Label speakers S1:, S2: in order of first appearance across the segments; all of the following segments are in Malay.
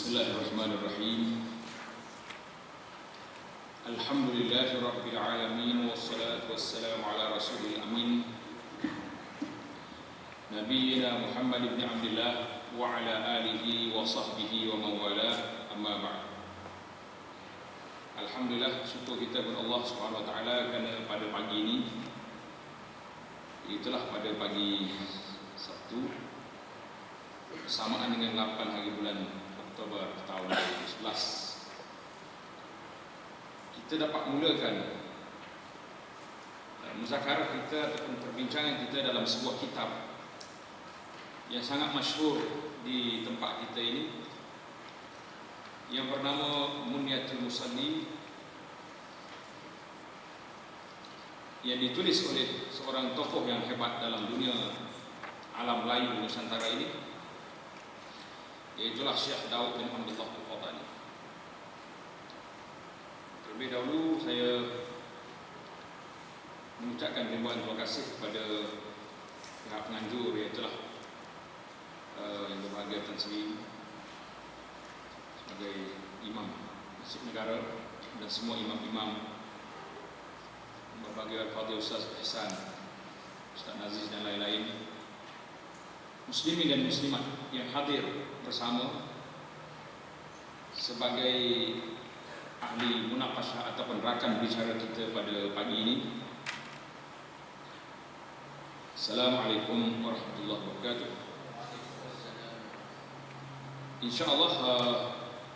S1: Bismillahirrahmanirrahim. Alhamdulillahirabbil alamin wassalatu wassalamu ala rasulil amin Nabiyyina Muhammad ibn Abdullah wa ala alihi wa sahbihi wa man walah, amma ba'd. Alhamdulillah, syukur kita kepada Allah Subhanahu wa taala kerana pada pagi ini, itulah pada pagi Sabtu bersamaan dengan 8 hari bulan Oktober tahun 2011, kita dapat mulakan muzakarah kita ataupun perbincangan kita dalam sebuah kitab yang sangat masyhur di tempat kita ini, yang bernama Munyatul Musalli, yang ditulis oleh seorang tokoh yang hebat dalam dunia alam Melayu Nusantara ini, iaitulah Syekh Daud bin Abdullah Al-Qadani. Terlebih dahulu saya mengucapkan ribuan terima kasih kepada pihak penganjur, iaitulah yang berbahagia Tan Sri sebagai Imam Masjid Negara dan semua imam-imam, berbahagia Al-Fadhil Ustaz Ihsan, Ustaz Aziz dan lain-lain, muslimin dan muslimat yang hadir bersama sebagai ahli munaqashah ataupun rakan bicara kita pada pagi ini. Assalamualaikum warahmatullahi wabarakatuh. InsyaAllah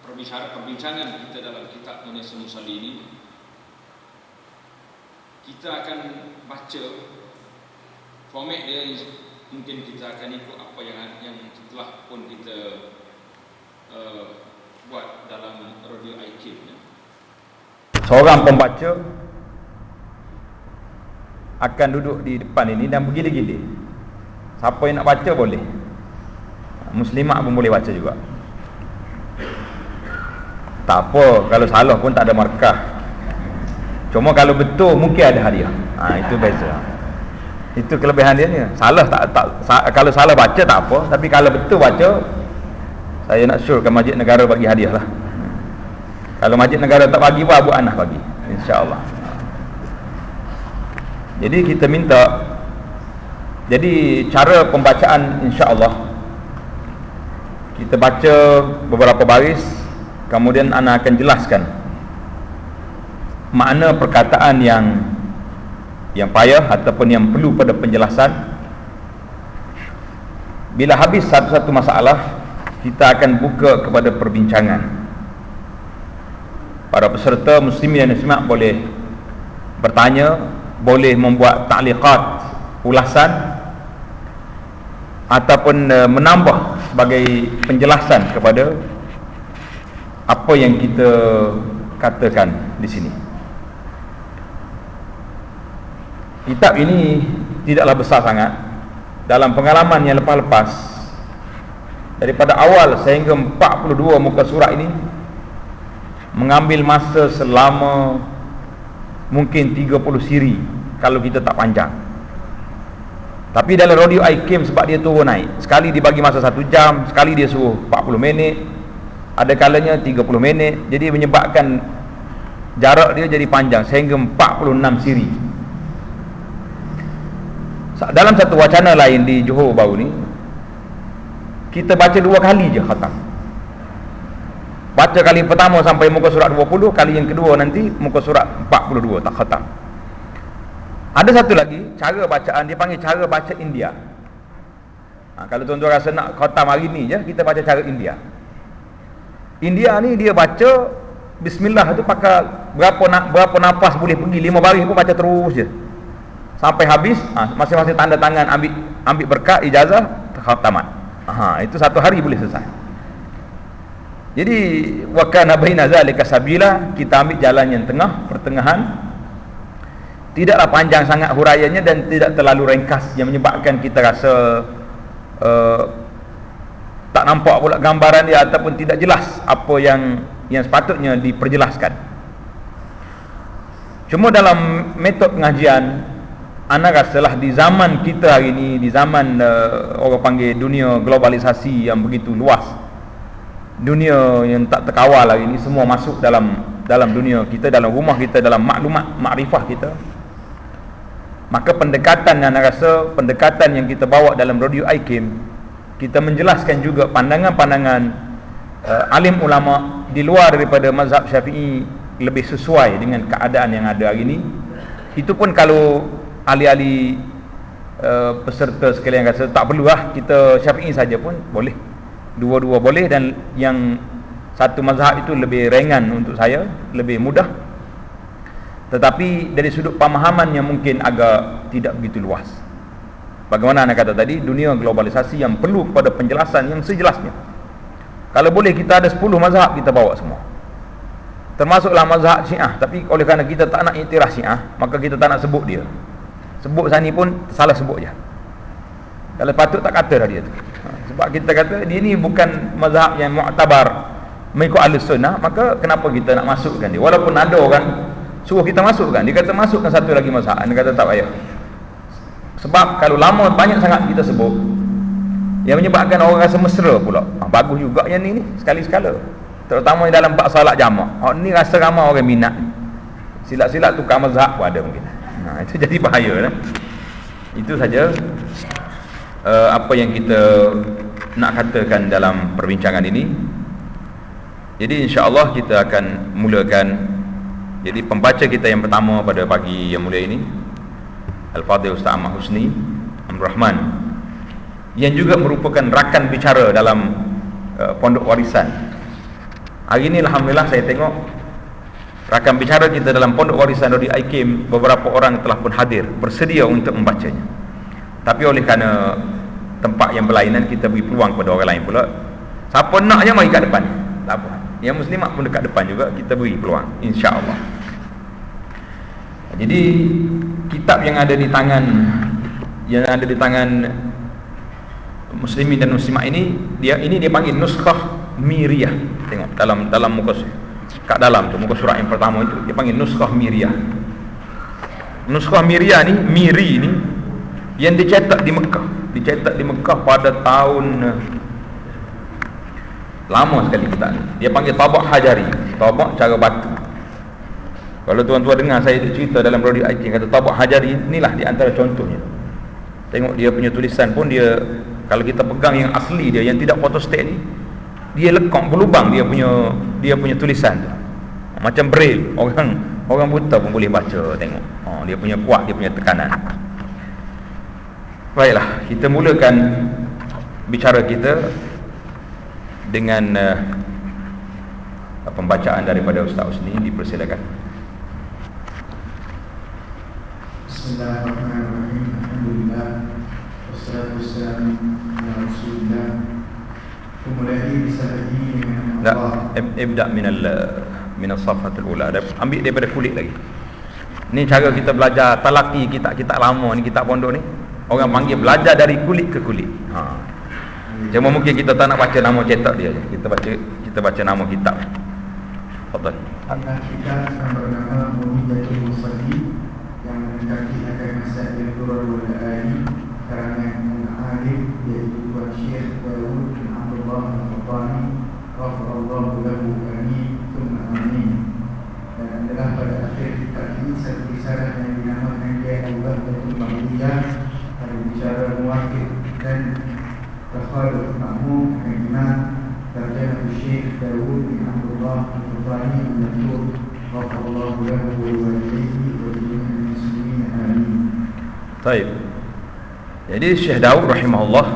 S1: perbincangan kita dalam kitab Munyatul Musalli ini, kita akan baca format dia. Mungkin kita akan ikut apa yang telah pun kita buat dalam Radio IQ.
S2: Seorang pembaca akan duduk di depan ini dan bergila-gila. Siapa yang nak baca boleh, muslimat pun boleh baca juga. Tak apa, kalau salah pun tak ada markah. Cuma kalau betul mungkin ada hadiah. Itu beza. Itu kelebihan dia ni. Salah kalau salah baca tak apa, tapi kalau betul baca, saya nak syorkan Masjid Negara bagi hadiah lah. Kalau Masjid Negara tak bagi pun Abu Anas bagi, insya-Allah. Jadi kita minta, jadi cara pembacaan insya-Allah, kita baca beberapa baris, kemudian ana akan jelaskan makna perkataan yang payah ataupun yang perlu pada penjelasan. Bila habis satu-satu masalah, kita akan buka kepada perbincangan. Para peserta muslimin dan muslimat boleh bertanya, boleh membuat ta'liqat, ulasan, ataupun menambah sebagai penjelasan kepada apa yang kita katakan di sini. Kitab ini tidaklah besar sangat. Dalam pengalaman yang lepas-lepas, daripada awal sehingga 42 muka surat ini mengambil masa selama mungkin 30 siri kalau kita tak panjang. Tapi dalam Radio IKIM, sebab dia turun naik, sekali dibagi masa 1 jam, sekali dia suruh 40 minit, ada kalanya 30 minit. Jadi menyebabkan jarak dia jadi panjang sehingga 46 siri. Dalam satu wacana lain di Johor baru ni, kita baca 2 kali je khatam. Baca kali pertama sampai muka surat 20, kali yang kedua nanti muka surat 42, tak khatam. Ada satu lagi cara bacaan, dia panggil cara baca India. Kalau tuan-tuan rasa nak khatam hari ni je, kita baca cara India. India ni dia baca bismillah tu pakai berapa nafas boleh pergi, 5 baris pun baca terus je sampai habis. Masing-masing tanda tangan, ambil berkat, ijazah, khatamat. Itu 1 hari boleh selesai. Jadi wa kana baina zalika sabila, kita ambil jalan yang tengah, pertengahan. Tidaklah panjang sangat huraiannya dan tidak terlalu ringkas yang menyebabkan kita rasa tak nampak pula gambaran dia ataupun tidak jelas apa yang sepatutnya diperjelaskan. Cuma dalam metod pengajian, ana rasalah di zaman kita hari ini, di zaman orang panggil dunia globalisasi yang begitu luas, dunia yang tak terkawal lagi ni semua masuk dalam dunia kita, dalam rumah kita, dalam maklumat makrifah kita. Maka pendekatan yang rasa pendekatan yang kita bawa dalam Radio IKIM, kita menjelaskan juga pandangan-pandangan alim ulama di luar daripada mazhab Syafi'i lebih sesuai dengan keadaan yang ada hari ini. Itu pun kalau ahli-ahli peserta sekalian rasa tak perlulah kita Syafi'i saja pun boleh, dua-dua boleh, dan yang satu mazhab itu lebih ringan untuk saya, lebih mudah. Tetapi dari sudut pemahaman yang mungkin agak tidak begitu luas, bagaimana anda kata tadi, dunia globalisasi yang perlu kepada penjelasan yang sejelasnya. Kalau boleh kita ada 10 mazhab kita bawa semua, termasuklah mazhab Syiah. Tapi oleh kerana kita tak nak iktiraf Syiah, maka kita tak nak sebut dia. Sebut sani pun salah sebut je. Kalau patut tak kata dah dia tu. Sebab kita kata dia ni bukan mazhab yang mu'tabar mengikut Ahlus Sunnah, maka kenapa kita nak masukkan dia? Walaupun ada orang suruh kita masukkan, dia kata masukkan satu lagi mazhab, dia kata tak payah. Sebab kalau lama banyak sangat kita sebut, yang menyebabkan orang rasa mesra pula. Bagus juga yang ni sekali-sekala. Terutama dalam bab salat jamak. Ni rasa ramai orang minat. Silat-silat tukar mazhab pun ada mungkin. Itu jadi bahaya lah. Itu saja apa yang kita nak katakan dalam perbincangan ini. Jadi insya-Allah kita akan mulakan. Jadi pembaca kita yang pertama pada pagi yang mulia ini, Al-Fadhil Ustaz Ahmad Husni Abdul Rahman, yang juga merupakan rakan bicara dalam Pondok Warisan. Hari ini alhamdulillah saya tengok rakan bicara kita dalam Pondok Warisan Radio IKIM, beberapa orang telah pun hadir, bersedia untuk membacanya. Tapi oleh kerana tempat yang berlainan, kita beri peluang kepada orang lain pula. Siapa nak je mari kat depan, tak apa. Yang muslimat pun dekat depan juga, kita beri peluang, insya-Allah. Jadi kitab yang ada di tangan muslimin dan muslimat ini, dia panggil Nuskhah Miriyah. Tengok dalam muka kat dalam tu, muka surat yang pertama itu dia panggil Nuskhah Miriyah. Nuskhah Miriyah ni, Miri ni, yang dicetak di Mekah pada tahun lama sekali kita ni. Dia panggil tabak hajari, tabak cara batu. Kalau tuan-tuan dengar saya cerita dalam Radio IKIM kata tabak hajari, inilah di antara contohnya. Tengok dia punya tulisan pun, dia kalau kita pegang yang asli dia yang tidak photostat ni, dia lekuk berlubang dia punya tulisan tu. Macam braille, orang buta pun boleh baca. Tengok dia punya kuat, dia punya tekanan. Baiklah, kita mulakan bicara kita dengan pembacaan daripada Ustaz Husni. Dipersilakan.
S3: Bismillahirrahmanirrahim. Alhamdulillah, wassalatu wassalamu ala Rasulillah. Mulai risalah ini dengan Allah.
S2: Ibda min as-safhatul ula. Ambil daripada kulit lagi. Ni cara kita belajar talaqi kitab lama ni, kitab pondok ni. Orang panggil belajar dari kulit ke kulit. Cuma mungkin kita tak nak baca nama cetak dia. Kita baca nama kitab. Fadhal.
S3: Kitab yang bernama Muhidatul Musalli, yang mendaki akan masalah al-Quran wal Ayat, karangan al-Alim, iaitu Tuan Syekh Daud bin Abdullah Al-Fatani, ghafarallahu lahu, amin, thumma amin. Dan adalah pada akhir kitab ini satu risalah yang dinamakan dia Al-Wahdatul Mahmudiyah, ada bicara muwakil dan Takhaluf Ma'mum dengan Imam Tarjamah Syekh Daud bin Abdullah Al-Fatani al-Mansur, ghafarallahu lahu wa walidayhi wa jami'il muslimin, amin.
S2: Baik. Jadi Syekh Daud rahimahullah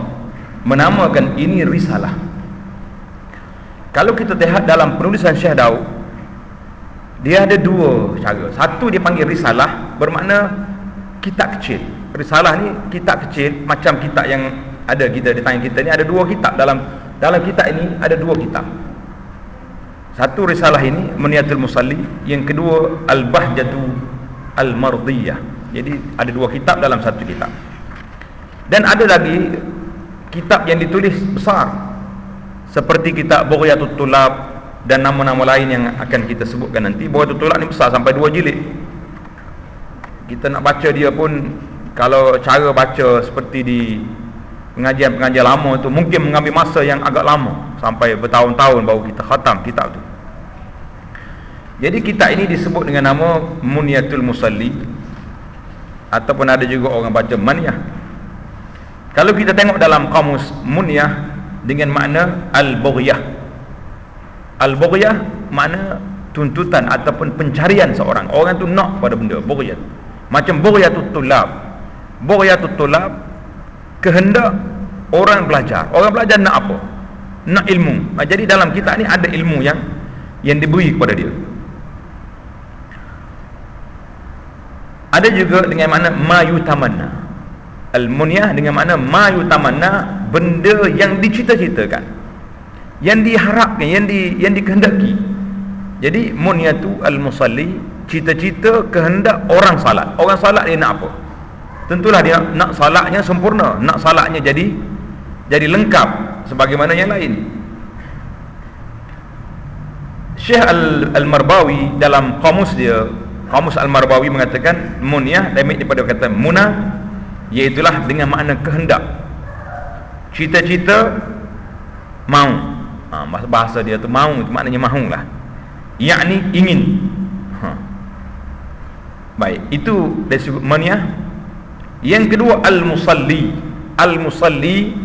S2: menamakan ini risalah. Kalau kita lihat dalam penulisan Syekh Daud, dia ada dua cara. Satu dia panggil risalah, bermakna kitab kecil. Risalah ni kitab kecil, macam kitab yang ada kita di tangan kita ni, ada dua kitab. Dalam kitab ini ada dua kitab. Satu risalah ini Muniyatul Musalli, yang kedua Al-Bahjatu Al-Mardiyah. Jadi ada dua kitab dalam satu kitab. Dan ada lagi kitab yang ditulis besar, seperti kitab Bughyatul Tulab dan nama-nama lain yang akan kita sebutkan nanti. Bughyatul Tulab ni besar sampai 2 jilid. Kita nak baca dia pun, kalau cara baca seperti pengajian-pengajian lama tu mungkin mengambil masa yang agak lama, sampai bertahun-tahun baru kita khatam kitab tu. Jadi kitab ini disebut dengan nama Munyatul Musalli, ataupun ada juga orang baca Maniyah. Kalau kita tengok dalam kamus, Munyah dengan makna Al-Bughyah. Al-Bughyah makna tuntutan ataupun pencarian seorang. Orang tu nak pada benda, Bughyah. Macam Bughyatul Tulab. Bughyatul Tulab, kehendak orang belajar. Orang belajar nak apa? Nak ilmu. Jadi dalam kitab ni ada ilmu yang diberi kepada dia. Ada juga dengan makna ma yutamanna. Al-Munyah dengan makna ma yutamanna, benda yang dicita-citakan, yang diharapkan, yang dikehendaki. Jadi Munyatu al-Musalli, cita-cita kehendak orang salat. Orang salat dia nak apa? Tentulah dia nak salatnya sempurna, nak salatnya jadi lengkap sebagaimana yang lain. Syekh Al-Marbawi dalam kamus dia, kamus Al-Marbawi mengatakan Munyah daripada kata muna, iaitulah dengan makna kehendak, cita-cita, mau. Bahasa dia tu mau, itu maknanya mahu lah, yakni ingin. Baik, itu dari sudut Munyah. Yang kedua Al-Musalli. Al-Musalli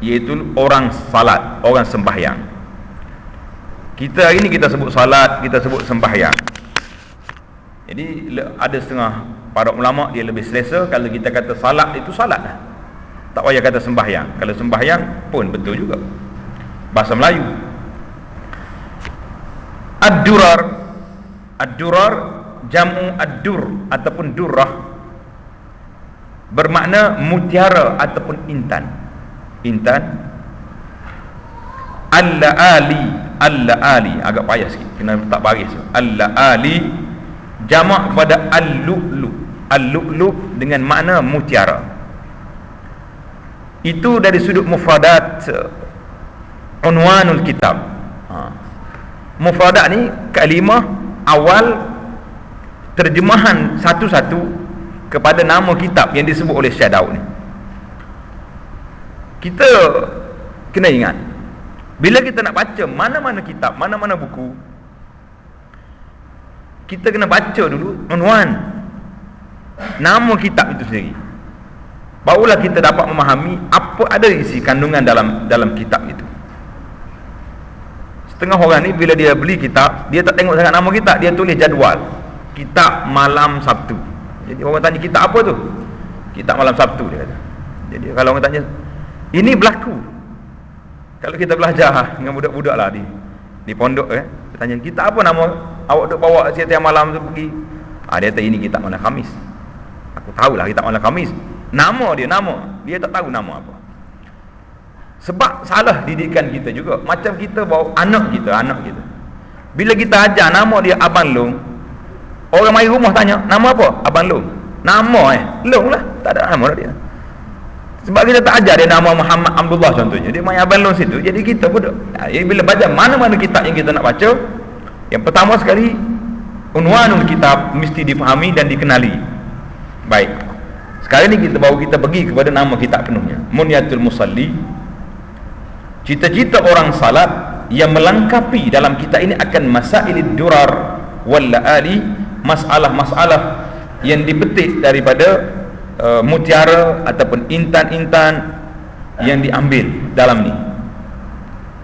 S2: iaitu orang salat, orang sembahyang. Kita hari ni kita sebut salat, kita sebut sembahyang. Jadi ada setengah para ulama dia lebih selesa kalau kita kata salat itu salat lah, tak payah kata sembahyang. Kalau sembahyang pun betul juga, bahasa Melayu. Ad-durar. Ad-durar jamu ad-dur ataupun durrah, bermakna mutiara ataupun intan. Intan. Al-la'ali. Al-la'ali agak payah sikit, kena tak baris. Al-la'ali jamak kepada al-lu'lu. Al-lu'lu dengan makna mutiara. Itu dari sudut mufradat unwanul kitab. Mufradat ni kalimah awal terjemahan satu-satu kepada nama kitab yang disebut oleh Syekh Daud ni. Kita kena ingat, bila kita nak baca mana-mana kitab, mana-mana buku, kita kena baca dulu unwan, nama kitab itu sendiri. Barulah kita dapat memahami apa ada isi kandungan dalam kitab itu. Setengah orang ni bila dia beli kitab, dia tak tengok sangat nama kitab, dia tulis jadual, kitab malam Sabtu. Jadi orang tanya kitab apa tu? Kitab malam Sabtu, dia kata. Jadi kalau orang tanya, ini berlaku kalau kita belajar dengan budak-budak lah di pondok, dia tanya kitab apa nama awak duk bawa setiap malam tu pergi? Dia kata ini kitab malam Khamis. Aku tahulah kitab malam Khamis. Nama dia tak tahu nama apa. Sebab salah didikan kita juga. Macam kita bawa anak kita. Bila kita ajar nama dia Abang Long, orang mari rumah tanya, nama apa? Abang Long. Nama Long lah, tak ada nama dia. Sebab kita tak ajar dia nama Muhammad Abdullah contohnya, dia main Abang Long situ. Jadi kita pun bila baca mana-mana kitab yang kita nak baca, yang pertama sekali unwanul kitab mesti dipahami dan dikenali. Baik, sekarang ni kita pergi kepada nama kitab penuhnya, Munyatul Musalli. Cita-cita orang salat yang melengkapi dalam kitab ini akan masailid durar wal la'ali, masalah-masalah yang dipetik daripada mutiara ataupun intan-intan yang diambil dalam ni.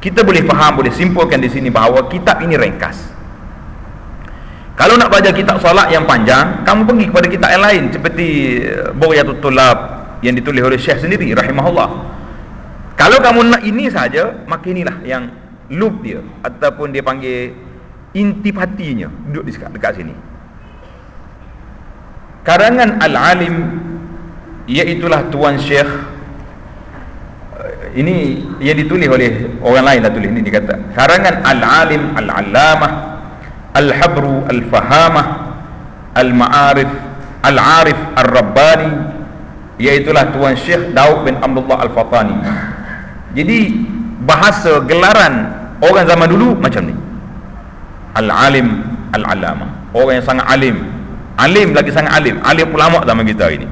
S2: Kita boleh faham, boleh simpulkan di sini bahawa kitab ini ringkas. Kalau nak baca kitab solat yang panjang, kamu pergi kepada kitab yang lain seperti Bughyatul Tulab yang ditulis oleh Syekh sendiri rahimahullah. Kalau kamu nak ini saja, maka inilah yang loop dia ataupun dia panggil intipatinya, duduk di dekat sini. Karangan Al-Alim, iaitulah Tuan Syekh, ini yang ditulis oleh orang lain dah tulis ini, dia kata karangan Al-Alim Al-Allamah Al-Habru Al-Fahamah Al-Ma'arif Al-Arif Al-Rabbani, iaitulah Tuan Syekh Daud bin Abdullah Al-Fatani. Jadi bahasa gelaran orang zaman dulu macam ni, Al-Alim Al-Allamah, orang yang sangat alim, alim lagi sangat alim ulama zaman kita hari ni.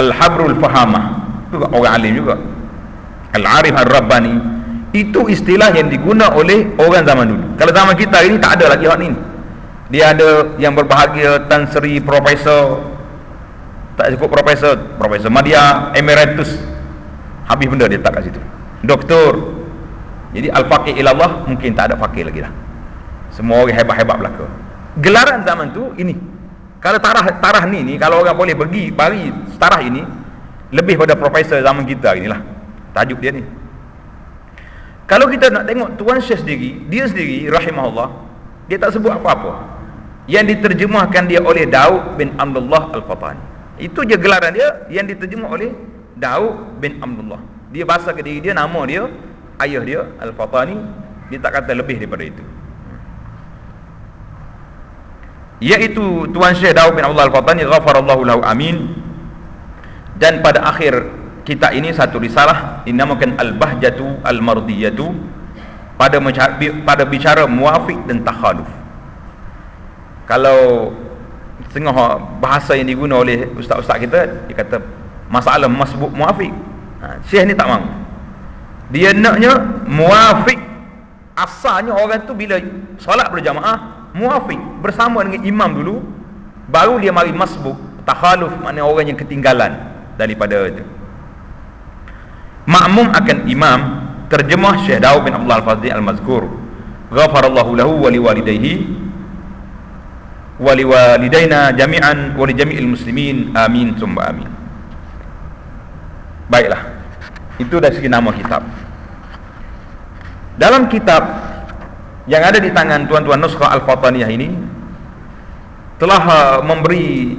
S2: Al-Habrul Fahamah, Itu orang alim juga. Al-Arif Ar-Rabbani itu istilah yang diguna oleh orang zaman dulu. Kalau zaman kita ini tak ada lagi hak ni. Dia ada yang berbahagia Tan Sri Profesor, tak cukup Profesor Madya Emeritus, habis benda dia tak kat situ. Doktor. Jadi al-faqih ilallah mungkin tak ada faqih lagi dah. Semua orang hebat-hebat belaka. Gelaran zaman tu ini. Kalau tarah ni kalau orang boleh bagi tarah ini lebih pada profesor zaman kita inilah. Tajuk dia ni. Kalau kita nak tengok Tuan Syekh sendiri, dia sendiri rahimahullah, dia tak sebut apa-apa. Yang diterjemahkan dia oleh Daud bin Abdullah Al-Fatani. Itu je gelaran dia yang diterjemah oleh Daud bin Abdullah. Dia bahasa ke diri dia, nama dia, ayah dia Al-Fatani, dia tak kata lebih daripada itu. Iaitu Tuan Syekh Daud bin Abdullah Al-Fatani, ghafarallahu lahu, amin. Dan pada akhir kitab ini satu risalah dinamakan Al-Bahjatu Al-Mardiyatu pada bicara muafiq dan takhaluf. Kalau setengah bahasa yang diguna oleh ustaz-ustaz kita, dia kata masalah masbuk muafiq. Syekh ni tak mahu. Dia naknya muafiq. Asalnya orang tu bila solat berjamaah muafiq bersama dengan imam dulu, baru dia mari masbuk. Takhaluf maknanya orang yang ketinggalan daripada itu. Makmum akan imam. Terjemah Syekh Daud bin Abdullah Al-Fatani Al-Mazkur, ghafarallahu lahu wa liwalidayhi wa liwalidaina jami'an wa li jami'il muslimin, amin summa amin. Baiklah, itu dari segi nama kitab. Dalam kitab yang ada di tangan tuan-tuan Nuskhah Al-Fataniyah ini telah memberi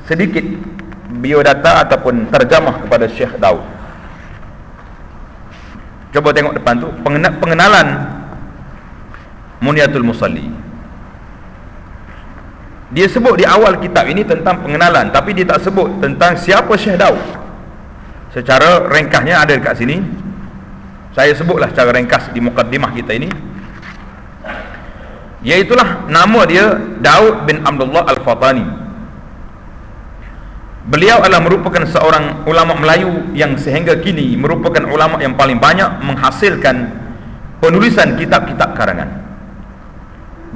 S2: sedikit biodata ataupun terjemah kepada Syekh Daud. Coba tengok depan tu, pengenalan Munyatul Musalli. Dia sebut di awal kitab ini tentang pengenalan, tapi dia tak sebut tentang siapa Syekh Daud. Secara ringkasnya ada dekat sini. Saya sebutlah secara ringkas di mukaddimah kita ini. Iaitulah nama dia Daud bin Abdullah Al-Fatani. Beliau adalah merupakan seorang ulama Melayu yang sehingga kini merupakan ulama yang paling banyak menghasilkan penulisan kitab-kitab karangan.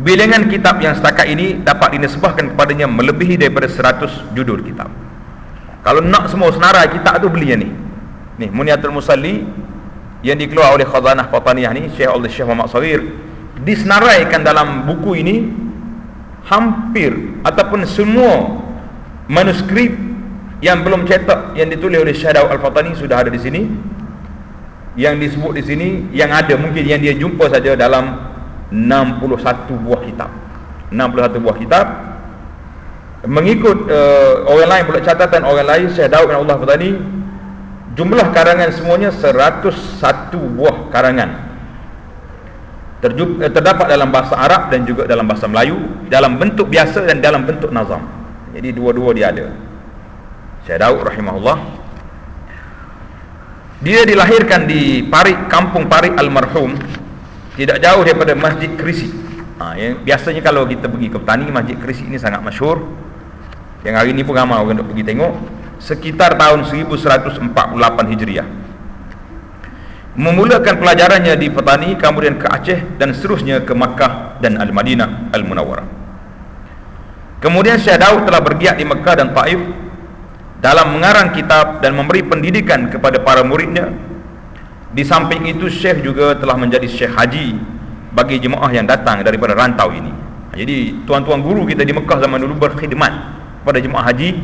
S2: Bilangan kitab yang setakat ini dapat dinisbahkan kepadanya melebihi daripada 100 judul kitab. Kalau nak semua senarai kitab tu belinya ni. Ni Munyatul Musalli yang dikeluar oleh Khazanah Fataniyah ni, Syekh Muhammad Saghir, disenaraikan dalam buku ini hampir ataupun semua manuskrip yang belum cetak yang ditulis oleh Syekh Daud Al-Fatani sudah ada di sini. Yang disebut di sini yang ada mungkin yang dia jumpa saja dalam 61 buah kitab. 61 buah kitab. Mengikut orang lain pula, catatan orang lain, Syekh Daud bin Abdullah Al-Fatani, jumlah karangan semuanya 101 buah karangan. Terdapat dalam bahasa Arab dan juga dalam bahasa Melayu, dalam bentuk biasa dan dalam bentuk nazam. Jadi dua-dua dia ada. Syekh Daud rahimahullah, dia dilahirkan di Parik, kampung Parik Al-Marhum, tidak jauh daripada Masjid Krisi. Yang biasanya kalau kita pergi ke petani, Masjid Krisi ini sangat masyhur. Yang hari ini pun ramai orang nak pergi tengok. Sekitar tahun 1148 Hijriah. Memulakan pelajarannya di petani, kemudian ke Aceh dan seterusnya ke Makkah dan Al-Madinah Al-Munawwarah. Kemudian Syekh Daud telah bergiat di Makkah dan Taif dalam mengarang kitab dan memberi pendidikan kepada para muridnya. Di samping itu Syekh juga telah menjadi Syekh Haji bagi jemaah yang datang daripada rantau ini. Jadi tuan-tuan guru kita di Mekah zaman dulu berkhidmat pada jemaah haji.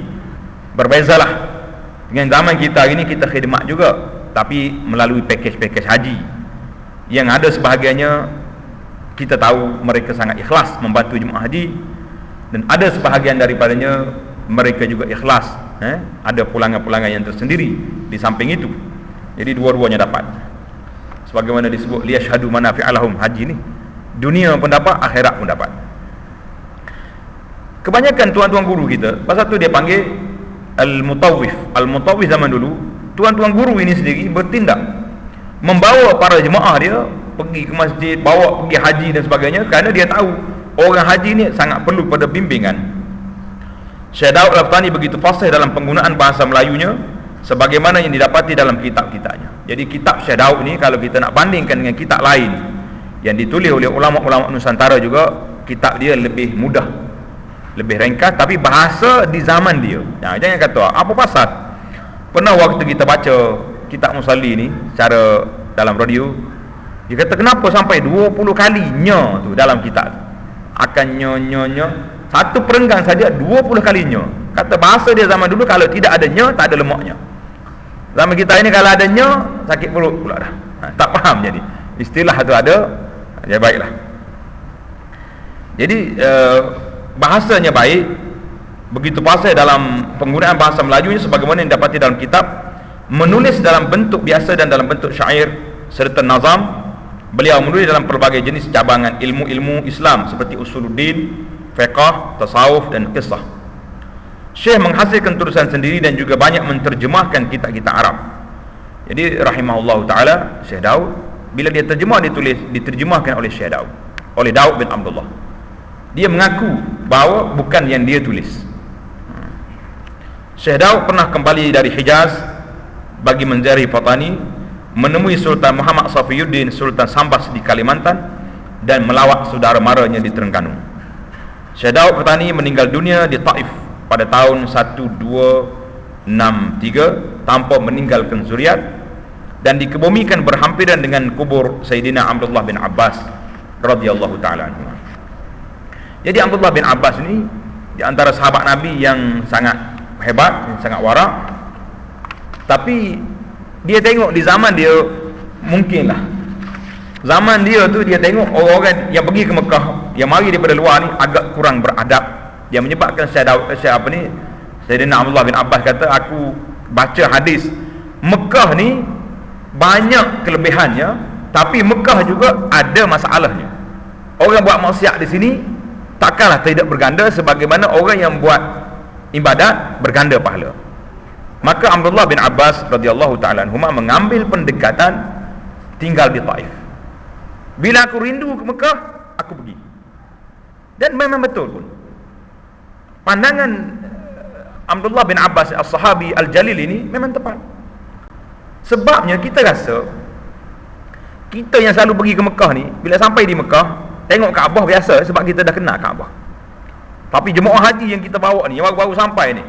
S2: Berbezalah dengan zaman kita hari ini, kita khidmat juga tapi melalui pakej-pakej haji. Yang ada sebahagiannya kita tahu mereka sangat ikhlas membantu jemaah haji, dan ada sebahagian daripadanya mereka juga ikhlas, ada pulangan-pulangan yang tersendiri di samping itu. Jadi dua-duanya dapat. Sebagaimana disebut liyashhadu manafi'alahum, haji ni dunia pun dapat, akhirat pun dapat. Kebanyakan tuan-tuan guru kita, pasal tu dia panggil al-mutawwif. Al-mutawwif zaman dulu, tuan-tuan guru ini sendiri bertindak membawa para jemaah dia pergi ke masjid, bawa pergi haji dan sebagainya, kerana dia tahu orang haji ni sangat perlu pada bimbingan. Syekh Daud Al-Fatani begitu fasih dalam penggunaan bahasa Melayunya, sebagaimana yang didapati dalam kitab-kitabnya. Jadi kitab Syekh Daud ni kalau kita nak bandingkan dengan kitab lain yang ditulis oleh ulama-ulama Nusantara juga, kitab dia lebih mudah, lebih ringkas, tapi bahasa di zaman dia. Jangan kata apa pasal. Pernah waktu kita baca kitab Musalli ni secara dalam radio, dia kata kenapa sampai 20 kali nya tu dalam kitab tu. Akan nya satu perenggan saja 20 kali nya. Kata bahasa dia zaman dulu kalau tidak ada nya, tak ada lemaknya. Zaman kita ini kalau ada nya, sakit perut pula dah. Tak faham jadi. Istilah tu ada, ya baiklah. Jadi bahasanya baik. Begitu pasal dalam penggunaan bahasa Melayu ini sebagaimana yang didapati dalam kitab, menulis dalam bentuk biasa dan dalam bentuk syair serta nazam. Beliau menulis dalam pelbagai jenis cabangan ilmu-ilmu Islam seperti usuluddin, fiqh, tasawuf dan qisah. Syekh menghasilkan tulisan sendiri dan juga banyak menterjemahkan kitab-kitab Arab. Jadi rahimahullah ta'ala, Syekh Daud, bila dia terjemah, diterjemahkan oleh Syekh Daud, oleh Daud bin Abdullah. Dia mengaku bahawa bukan yang dia tulis. Syekh Daud pernah kembali dari Hijaz bagi menziarahi Fatani, menemui Sultan Muhammad Safiyuddin Sultan Sambas di Kalimantan dan melawat saudara maranya di Terengganu. Syekh Daud Fatani meninggal dunia di Taif pada tahun 1263 tanpa meninggalkan zuriat dan dikebumikan berhampiran dengan kubur Sayyidina Abdullah bin Abbas radhiyallahu taala anhu. Jadi Abdullah bin Abbas ini di antara sahabat Nabi yang sangat hebat, yang sangat warak. Tapi dia tengok di zaman dia, mungkinlah zaman dia tu dia tengok orang-orang yang pergi ke Mekah, yang mari daripada luar ni agak kurang beradab. Yang menyebabkan Sayyidina Abdullah bin Abbas kata, aku baca hadis Mekah ni banyak kelebihannya, tapi Mekah juga ada masalahnya. Orang buat maksiat di sini takkanlah tidak berganda sebagaimana orang yang buat ibadat berganda pahala. Maka Abdullah bin Abbas radhiyallahu taala anhuma mengambil pendekatan tinggal di Taif. Bila aku rindu ke Mekah, aku pergi. Dan memang betul pun. Pandangan Abdullah bin Abbas as-sahabi al-jalil ini memang tepat. Sebabnya kita rasa kita yang selalu pergi ke Mekah ni, bila sampai di Mekah tengok Kaabah biasa sebab kita dah kenal Kaabah. Tapi jemaah haji yang kita bawa ni, yang baru-baru sampai ni,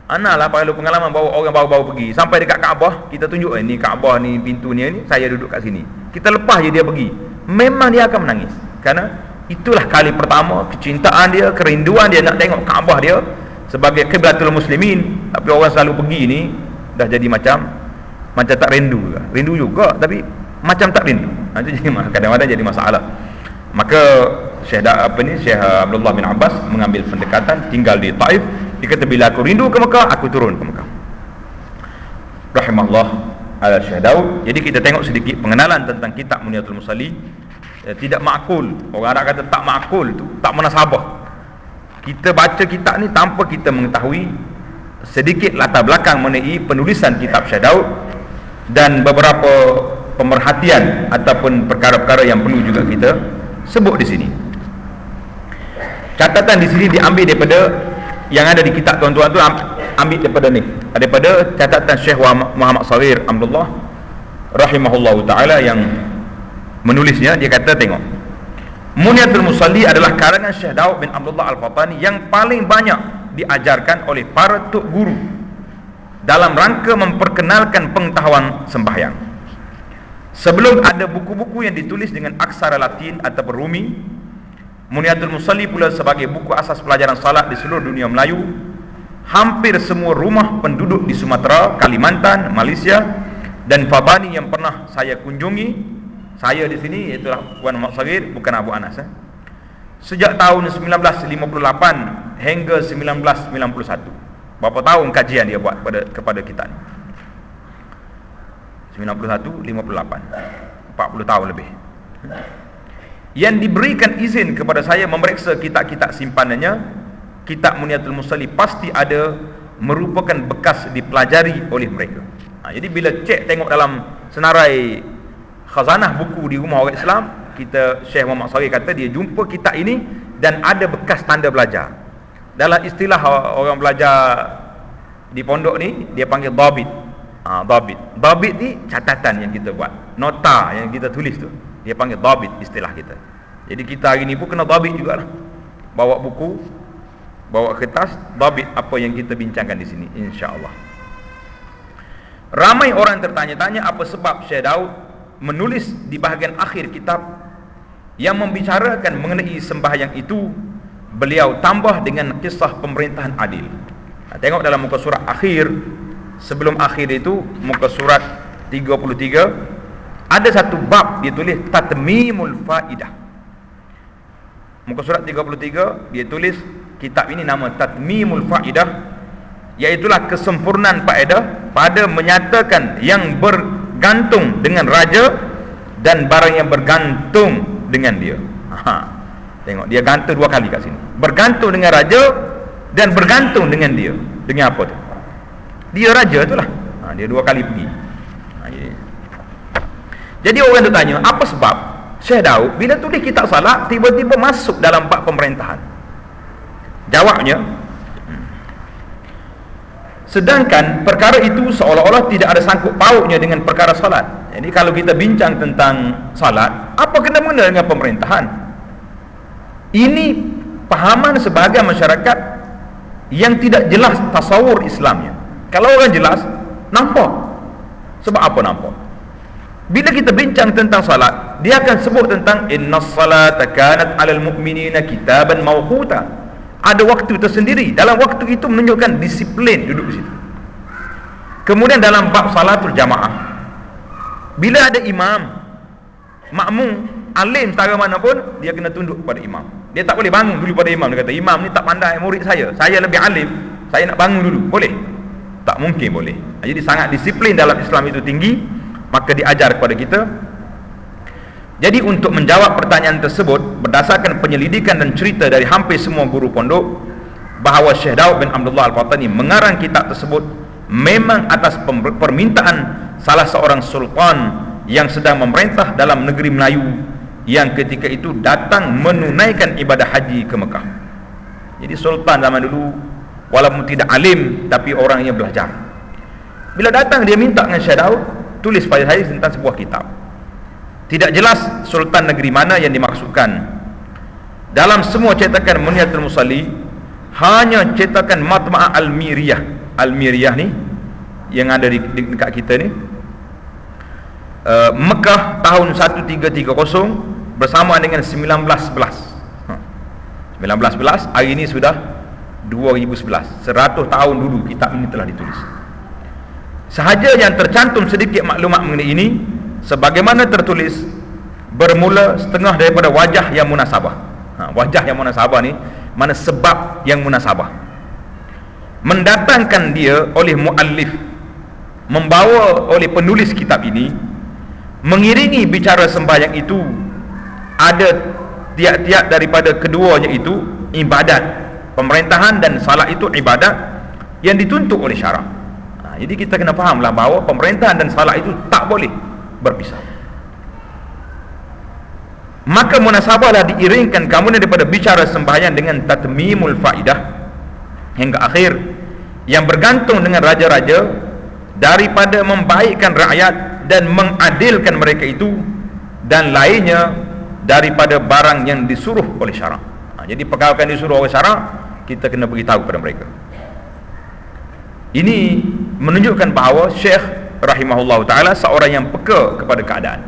S2: analah perlu pengalaman bawa orang baru-baru pergi. Sampai dekat Kaabah, kita tunjuk ni Kaabah ni, pintu ni, saya duduk kat sini. Kita lepas je dia pergi, memang dia akan menangis. Kerana itulah kali pertama kecintaan dia, kerinduan dia nak tengok Kaabah dia sebagai qiblatul muslimin. Tapi orang selalu pergi ni dah jadi macam tak rindu juga. Rindu juga tapi macam tak rindu. Itu jadi kadang-kadang jadi masalah. Maka Syekh Abdullah bin Abbas mengambil pendekatan tinggal di Taif. Dia kata bila aku rindu ke Mekah, aku turun ke Mekah. Rahimahullah ala Syekh Daud. Jadi kita tengok sedikit pengenalan tentang kitab Muniatul Musalli. Tidak makul. Orang Arab kata tak makul tu, tak munasabah. Kita baca kitab ni tanpa kita mengetahui sedikit latar belakang mengenai penulisan kitab Syekh Daud dan beberapa pemerhatian ataupun perkara-perkara yang perlu juga kita sebut di sini. Catatan di sini diambil daripada yang ada di kitab tuan-tuan tu, ambil daripada ni, daripada catatan Syekh Muhammad Sawir Abdullah rahimahullahu taala yang menulisnya. Dia kata, tengok, Muniatul Musalli adalah karangan Syekh Daud bin Abdullah Al-Fatani yang paling banyak diajarkan oleh para tok guru dalam rangka memperkenalkan pengetahuan sembahyang. Sebelum ada buku-buku yang ditulis dengan aksara Latin ataupun Rumi, Muniatul Musalli pula sebagai buku asas pelajaran salat di seluruh dunia Melayu. Hampir semua rumah penduduk di Sumatera, Kalimantan, Malaysia dan Fatani yang pernah saya kunjungi, saya di sini iaitu Puan Muhammad Sagir, bukan Abu Anas, sejak tahun 1958 hingga 1991. Berapa tahun kajian dia buat kepada kita ni? 91, 58, 40 tahun lebih. Yang diberikan izin kepada saya memeriksa kitab-kitab simpanannya, kitab Muniatul Musalli pasti ada merupakan bekas dipelajari oleh mereka. Jadi bila cek tengok dalam senarai khazanah buku di rumah orang Islam, kita Syekh Muhammad Sawir kata dia jumpa kitab ini dan ada bekas tanda belajar. Dalam istilah orang belajar di pondok ni, dia panggil dhabit. Dhabit. Dhabit ni catatan yang kita buat, nota yang kita tulis tu. Dia panggil dhabit istilah kita. Jadi kita hari ni pun kena dhabit jugalah. Bawa buku, bawa kertas, dhabit apa yang kita bincangkan di sini, insya-Allah. Ramai orang tertanya-tanya apa sebab Syekh Daud menulis di bahagian akhir kitab yang membicarakan mengenai sembahyang itu, beliau tambah dengan kisah pemerintahan adil. Tengok dalam muka surat akhir, sebelum akhir itu muka surat 33 ada satu bab dia tulis tatmimul faidah. Muka surat 33 dia tulis kitab ini nama Tatmimul Faidah, iaitulah kesempurnaan faedah pada menyatakan yang bergantung dengan raja dan barang yang bergantung dengan dia. Tengok dia gantung dua kali kat sini. Bergantung dengan raja dan bergantung dengan dia. Dengan apa tu? Dia raja itulah. Dia dua kali pergi. Jadi orang tu tanya, apa sebab Syekh Daud bila tulis kitab salat tiba-tiba masuk dalam bab pemerintahan? Jawabnya, sedangkan perkara itu seolah-olah tidak ada sangkut pautnya dengan perkara salat. Jadi kalau kita bincang tentang salat, apa kena-mengena dengan pemerintahan? Ini pahaman sebahagian masyarakat yang tidak jelas tasawur Islamnya. Kalau orang jelas, nampak. Sebab apa nampak? Bila kita bincang tentang salat, dia akan sebut tentang innas salata kanat 'alal mu'minina kitaban mawquta. Ada waktu tersendiri. Dalam waktu itu menunjukkan disiplin duduk di situ. Kemudian dalam bab salatul jamaah, bila ada imam, makmum, alim tara mana pun, dia kena tunduk pada imam. Dia tak boleh bangun dulu pada imam. Dia kata, imam ni tak pandai murid saya lebih alim, saya nak bangun dulu. Boleh? Tak mungkin boleh. Jadi sangat disiplin dalam Islam itu tinggi. Maka diajar kepada kita. Jadi untuk menjawab pertanyaan tersebut, berdasarkan penyelidikan dan cerita dari hampir semua guru pondok, bahawa Syekh Daud bin Abdullah Al-Fatani mengarang kitab tersebut memang atas permintaan salah seorang sultan yang sedang memerintah dalam negeri Melayu, yang ketika itu datang menunaikan ibadah haji ke Mekah. Jadi sultan zaman dulu walaupun tidak alim, tapi orang yang belajar. Bila datang dia minta dengan Syekh Daud, tulis pada saya tentang sebuah kitab. Tidak jelas sultan negeri mana yang dimaksudkan. Dalam semua cetakan Munyatul Musalli, hanya cetakan Matma'ah Al-Miriyah. Al-Miriyah ni yang ada di dekat kita ni, Mekah tahun 1330 bersama dengan 1911. 1911, hari ini sudah 2011. 100 tahun dulu kitab ini telah ditulis. Sahaja yang tercantum sedikit maklumat mengenai ini, sebagaimana tertulis, bermula setengah daripada wajah yang munasabah. Wajah yang munasabah ni mana sebab yang munasabah, mendatangkan dia oleh muallif, membawa oleh penulis kitab ini, mengiringi bicara sembahyang itu. Ada tiap-tiap daripada keduanya itu ibadat. Pemerintahan dan salat itu ibadat yang dituntut oleh syarak. Jadi kita kena fahamlah bahawa pemerintahan dan salat itu tak boleh berpisah. Maka munasabahlah diiringkan kemudian daripada bicara sembahyang dengan tatmimul faidah hingga akhir, yang bergantung dengan raja-raja, daripada membaikkan rakyat dan mengadilkan mereka itu, dan lainnya daripada barang yang disuruh oleh syarak. Jadi perkara yang disuruh oleh syarak, kita kena beritahu kepada mereka. Ini menunjukkan bahawa Syekh rahimahullah ta'ala seorang yang peka kepada keadaan.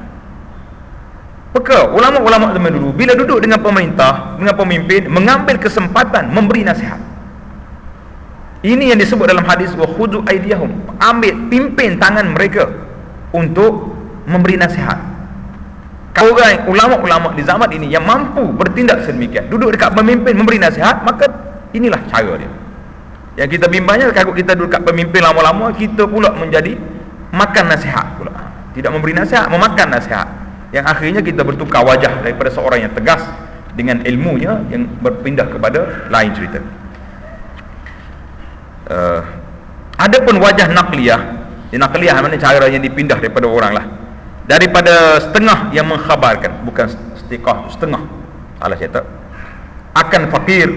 S2: Peka. Ulama-ulama zaman dulu bila duduk dengan pemerintah, dengan pemimpin, mengambil kesempatan memberi nasihat. Ini yang disebut dalam hadis wa khudhu aydiyahum, ambil, pimpin tangan mereka untuk memberi nasihat. Kalau orang ulama-ulama di zaman ini yang mampu bertindak sedemikian, duduk dekat pemimpin memberi nasihat, maka inilah cara dia. Yang kita bimbangnya, kalau kita duduk dekat pemimpin lama-lama, kita pula menjadi makan nasihat pula. Tidak memberi nasihat, memakan nasihat, yang akhirnya kita bertukar wajah daripada seorang yang tegas dengan ilmunya yang berpindah kepada lain cerita. Adapun wajah naqliyah, naqliyah mana cara yang dipindah daripada orang lah, daripada setengah yang mengkhabarkan, bukan istiqah, setengah, salah saya tak, akan fakir,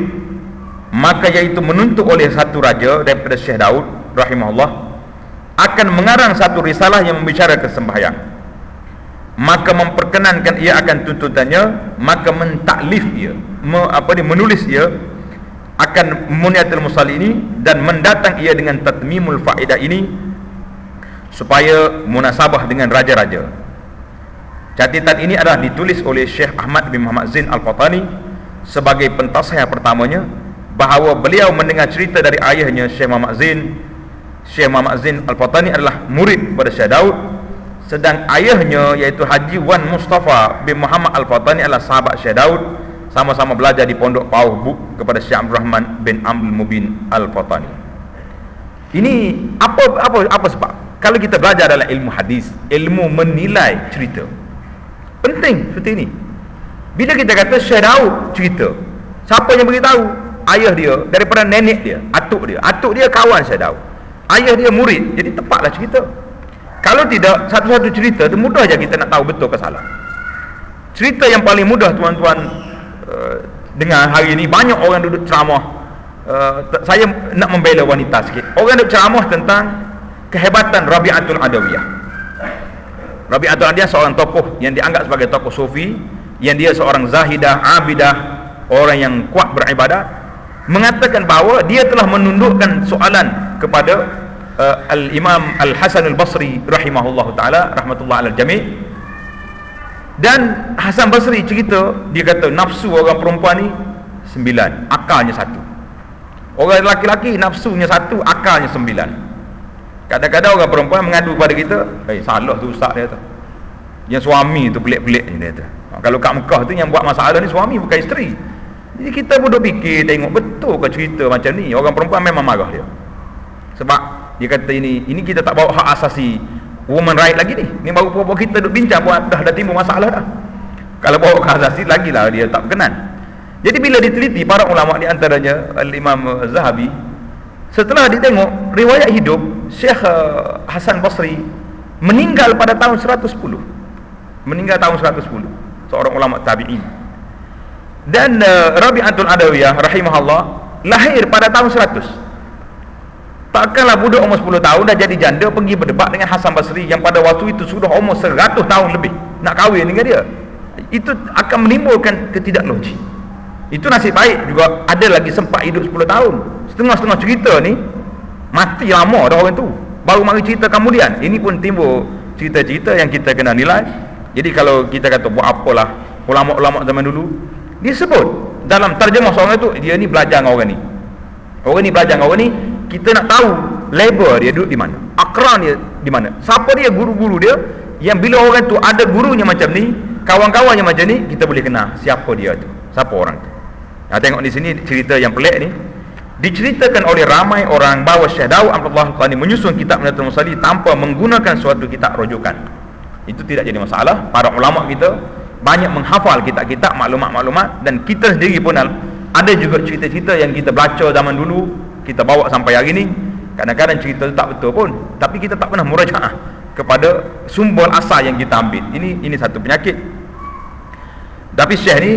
S2: maka iaitu menuntut oleh satu raja daripada Syekh Daud rahimahullah, akan mengarang satu risalah yang membicarakan sembahyang, maka memperkenankan ia akan tuntutannya, maka mentaklif ia, menulis ia akan Munyatul Musalli ini, dan mendatang ia dengan tatmimul faedah ini supaya munasabah dengan raja-raja. Catatan ini adalah ditulis oleh Syekh Ahmad bin Muhammad Zain Al-Fatani sebagai pentasihah pertamanya, bahawa beliau mendengar cerita dari ayahnya Syekh Muhammad Zain. Syekh Muhammad Zain Al-Fatani adalah murid pada Syekh Daud, sedang ayahnya iaitu Haji Wan Mustafa bin Muhammad Al-Fatani adalah sahabat Syekh Daud, sama-sama belajar di Pondok Pauh Buk kepada Syekh Abdul Rahman bin Abdul Mubin Al-Fatani. Ini apa sebab? Kalau kita belajar dalam ilmu hadis, ilmu menilai cerita, penting seperti ini. Bila kita kata Syekh Daud cerita, siapa yang beritahu? Ayah dia, daripada nenek dia, atuk dia kawan Syekh Daud, ayah dia murid, jadi tepatlah cerita. Kalau tidak, satu-satu cerita tu mudah je kita nak tahu betul ke salah. Cerita yang paling mudah tuan-tuan dengar hari ini, banyak orang duduk ceramah. Saya nak membela wanita sikit. Orang duduk ceramah tentang kehebatan Rabi'atul Adawiyah. Rabi'atul Adawiyah seorang tokoh yang dianggap sebagai tokoh sufi, yang dia seorang zahidah, abidah, orang yang kuat beribadah, mengatakan bahawa dia telah menundukkan soalan kepada Al-Imam Al-Hasan Al-Basri rahimahullahu ta'ala, rahmatullah alal jami'. Dan Hasan Basri cerita, dia kata nafsu orang perempuan ni 9, akalnya 1. Orang lelaki-lelaki nafsunya 1, akalnya 9. Kadang-kadang orang perempuan mengadu kepada kita, salah tu ustaz dia tu, yang suami tu pelik-pelik dia kata. Kalau kat Mekah tu yang buat masalah ni suami bukan isteri. Jadi kita pun duk fikir, tengok betul ke cerita macam ni. Orang perempuan memang marah dia, sebab dia kata ini kita tak bawa hak asasi woman right lagi ni. Ni baru kita duk bincang pun dah timbul masalah dah. Kalau bawa hak asasi lagilah dia tak berkenan. Jadi bila diteliti para ulama, di antaranya Al-Imam Zahabi, setelah ditengok riwayat hidup Syekh Hasan Basri meninggal pada tahun 110. Meninggal tahun 110, seorang ulama tabi'in. Dan Rabi'atul Adawiyah rahimahullah lahir pada tahun 100. Takkanlah budak umur 10 tahun dah jadi janda pergi berdebat dengan Hasan Basri yang pada waktu itu sudah umur 100 tahun lebih, nak kahwin dengan dia. Itu akan menimbulkan ketidaklogik. Itu nasib baik juga ada lagi sempat hidup 10 tahun. Setengah-setengah cerita ni mati lama dah orang tu, baru mari cerita kemudian. Ini pun timbul cerita-cerita yang kita kena nilai. Jadi kalau kita kata buat apalah, ulama-ulama zaman dulu dia sebut dalam terjemah seorang itu, dia ni belajar dengan orang ni, orang ni belajar dengan orang ni. Kita nak tahu label dia duduk di mana, akran dia di mana, siapa dia, guru-guru dia, yang bila orang tu ada gurunya macam ni, kawan-kawannya macam ni, kita boleh kenal siapa dia tu, siapa orang tu. Tengok di sini cerita yang pelik ni diceritakan oleh ramai orang bahawa Syekh Daud Abdullah Al-Qani menyusun kitab Munyatul Musalli tanpa menggunakan suatu kitab rujukan. Itu tidak jadi masalah. Para ulama kita banyak menghafal kitab-kitab, maklumat-maklumat, dan kita sendiri pun ada juga cerita-cerita yang kita baca zaman dulu, kita bawa sampai hari ni. Kadang-kadang cerita tu tak betul pun, tapi kita tak pernah murajaah kepada sumber asal yang kita ambil. Ini satu penyakit. Tapi Syekh ni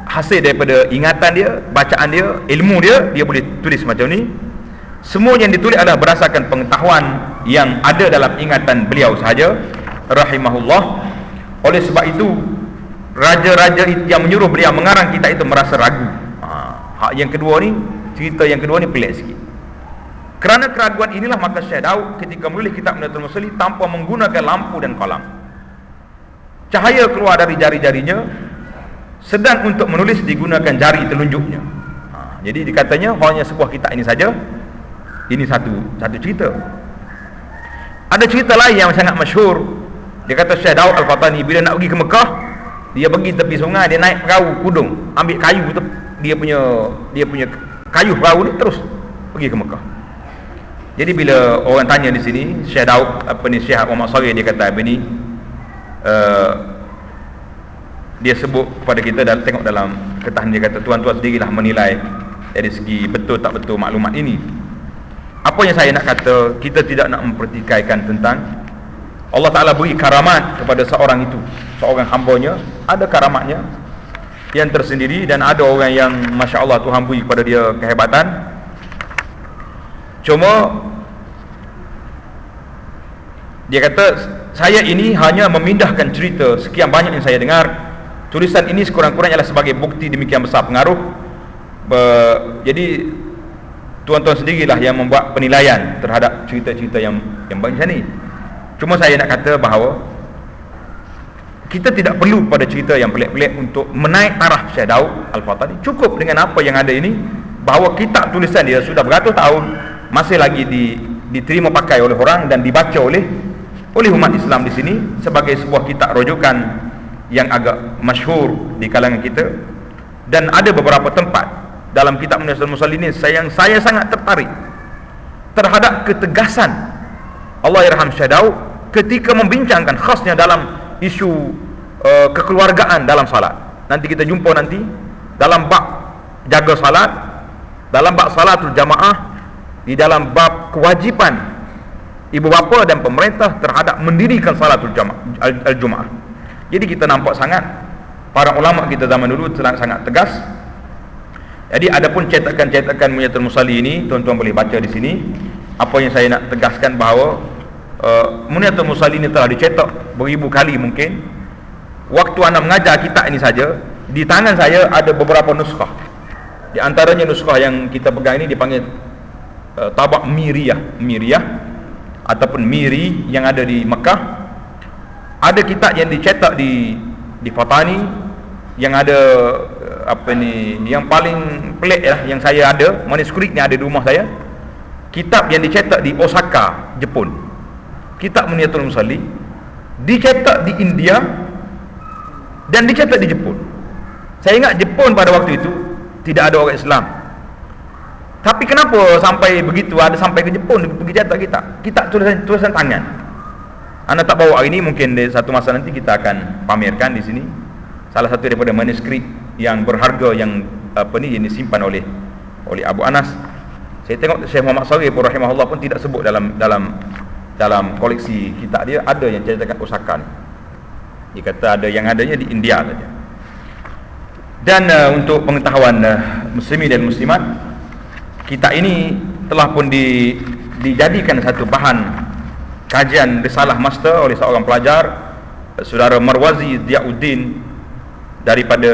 S2: hasil daripada ingatan dia, bacaan dia, ilmu dia, dia boleh tulis macam ni. Semua yang ditulis adalah berdasarkan pengetahuan yang ada dalam ingatan beliau sahaja rahimahullah. Oleh sebab itu raja-raja yang menyuruh beliau mengarang kitab itu merasa ragu. Hak yang kedua ni, cerita yang kedua ni pelik sikit. Kerana keraguan inilah maka Syekh Daud ketika menulis kitab Munyatul Musalli tanpa menggunakan lampu dan kalam, cahaya keluar dari jari-jarinya, sedang untuk menulis digunakan jari telunjuknya. Jadi dikatanya hanya sebuah kitab ini saja. Ini satu cerita. Ada cerita lain yang sangat masyhur. Dia kata Syekh Daud Al-Fatani bila nak pergi ke Mekah, dia pergi tepi sungai, dia naik perahu kudung, ambil kayu tu, dia punya kayu perahu ni, terus pergi ke Mekah. Jadi bila orang tanya di sini, Syekh Daud Syekh Muhammad Sharif, dia kata begini, dia sebut kepada kita, tengok dalam ketahan, dia kata tuan-tuan sendirilah menilai dari segi betul tak betul maklumat ini. Apa yang saya nak kata, kita tidak nak mempertikaikan tentang Allah Ta'ala beri karamat kepada seorang itu, seorang hambanya, ada karamatnya yang tersendiri, dan ada orang yang Masya Allah Tuhan beri kepada dia kehebatan. Cuma Dia kata, saya ini hanya memindahkan cerita sekian banyak yang saya dengar. Tulisan ini sekurang-kurangnya adalah sebagai bukti demikian besar pengaruh. Jadi tuan-tuan sendirilah yang membuat penilaian terhadap cerita-cerita yang banyak ni. Cuma saya nak kata bahawa kita tidak perlu pada cerita yang pelik-pelik untuk menaik taraf Syekh Daud Al-Fatani. Cukup dengan apa yang ada ini, bahawa kitab tulisan dia sudah beratus tahun masih lagi diterima pakai oleh orang dan dibaca oleh umat Islam di sini sebagai sebuah kitab rujukan yang agak masyhur di kalangan kita. Dan ada beberapa tempat dalam kitab Munyatul Musallin ini saya sangat tertarik terhadap ketegasan Allahyarham Syekh Daud ketika membincangkan khasnya dalam isu kekeluargaan dalam salat. Nanti kita jumpa nanti dalam bab jaga salat, dalam bab salatul jamaah, di dalam bab kewajipan ibu bapa dan pemerintah terhadap mendirikan salatul al-Jumaah. Jadi kita nampak sangat para ulama kita zaman dulu sangat tegas. Jadi adapun cetakan-cetakan Munyatul Musallin ini, tuan-tuan boleh baca di sini. Apa yang saya nak tegaskan bahawa Munyatul Musallin ini telah dicetak beribu kali mungkin. Waktu anda mengajar kitab ini saja, di tangan saya ada beberapa nuskah. Di antaranya nuskah yang kita pegang ini dipanggil tabak Miriyah ataupun Miri yang ada di Mekah. Ada kitab yang dicetak di Fatani yang ada yang paling pelik lah yang saya ada, manuskrip ni ada di rumah saya. Kitab yang dicetak di Osaka, Jepun. Kitab Munyatul Musallin dicetak di India dan dicetak di Jepun. Saya ingat Jepun pada waktu itu tidak ada orang Islam. Tapi kenapa sampai begitu, ada sampai ke Jepun pergi cetak kitab tulisan tangan. Anda tak bawa hari ini, mungkin di satu masa nanti kita akan pamerkan di sini salah satu daripada manuskrip yang berharga yang yang disimpan oleh Abu Anas. Saya tengok Syekh Muhammad Sharif rahimahullah pun tidak sebut dalam koleksi kitab dia ada yang cetakan Osaka ni. Dia kata ada yang adanya di India saja. Dan untuk pengetahuan muslimin dan muslimat, kitab ini telah pun dijadikan satu bahan kajian risalah master oleh seorang pelajar, saudara Marwazi Ziauddin daripada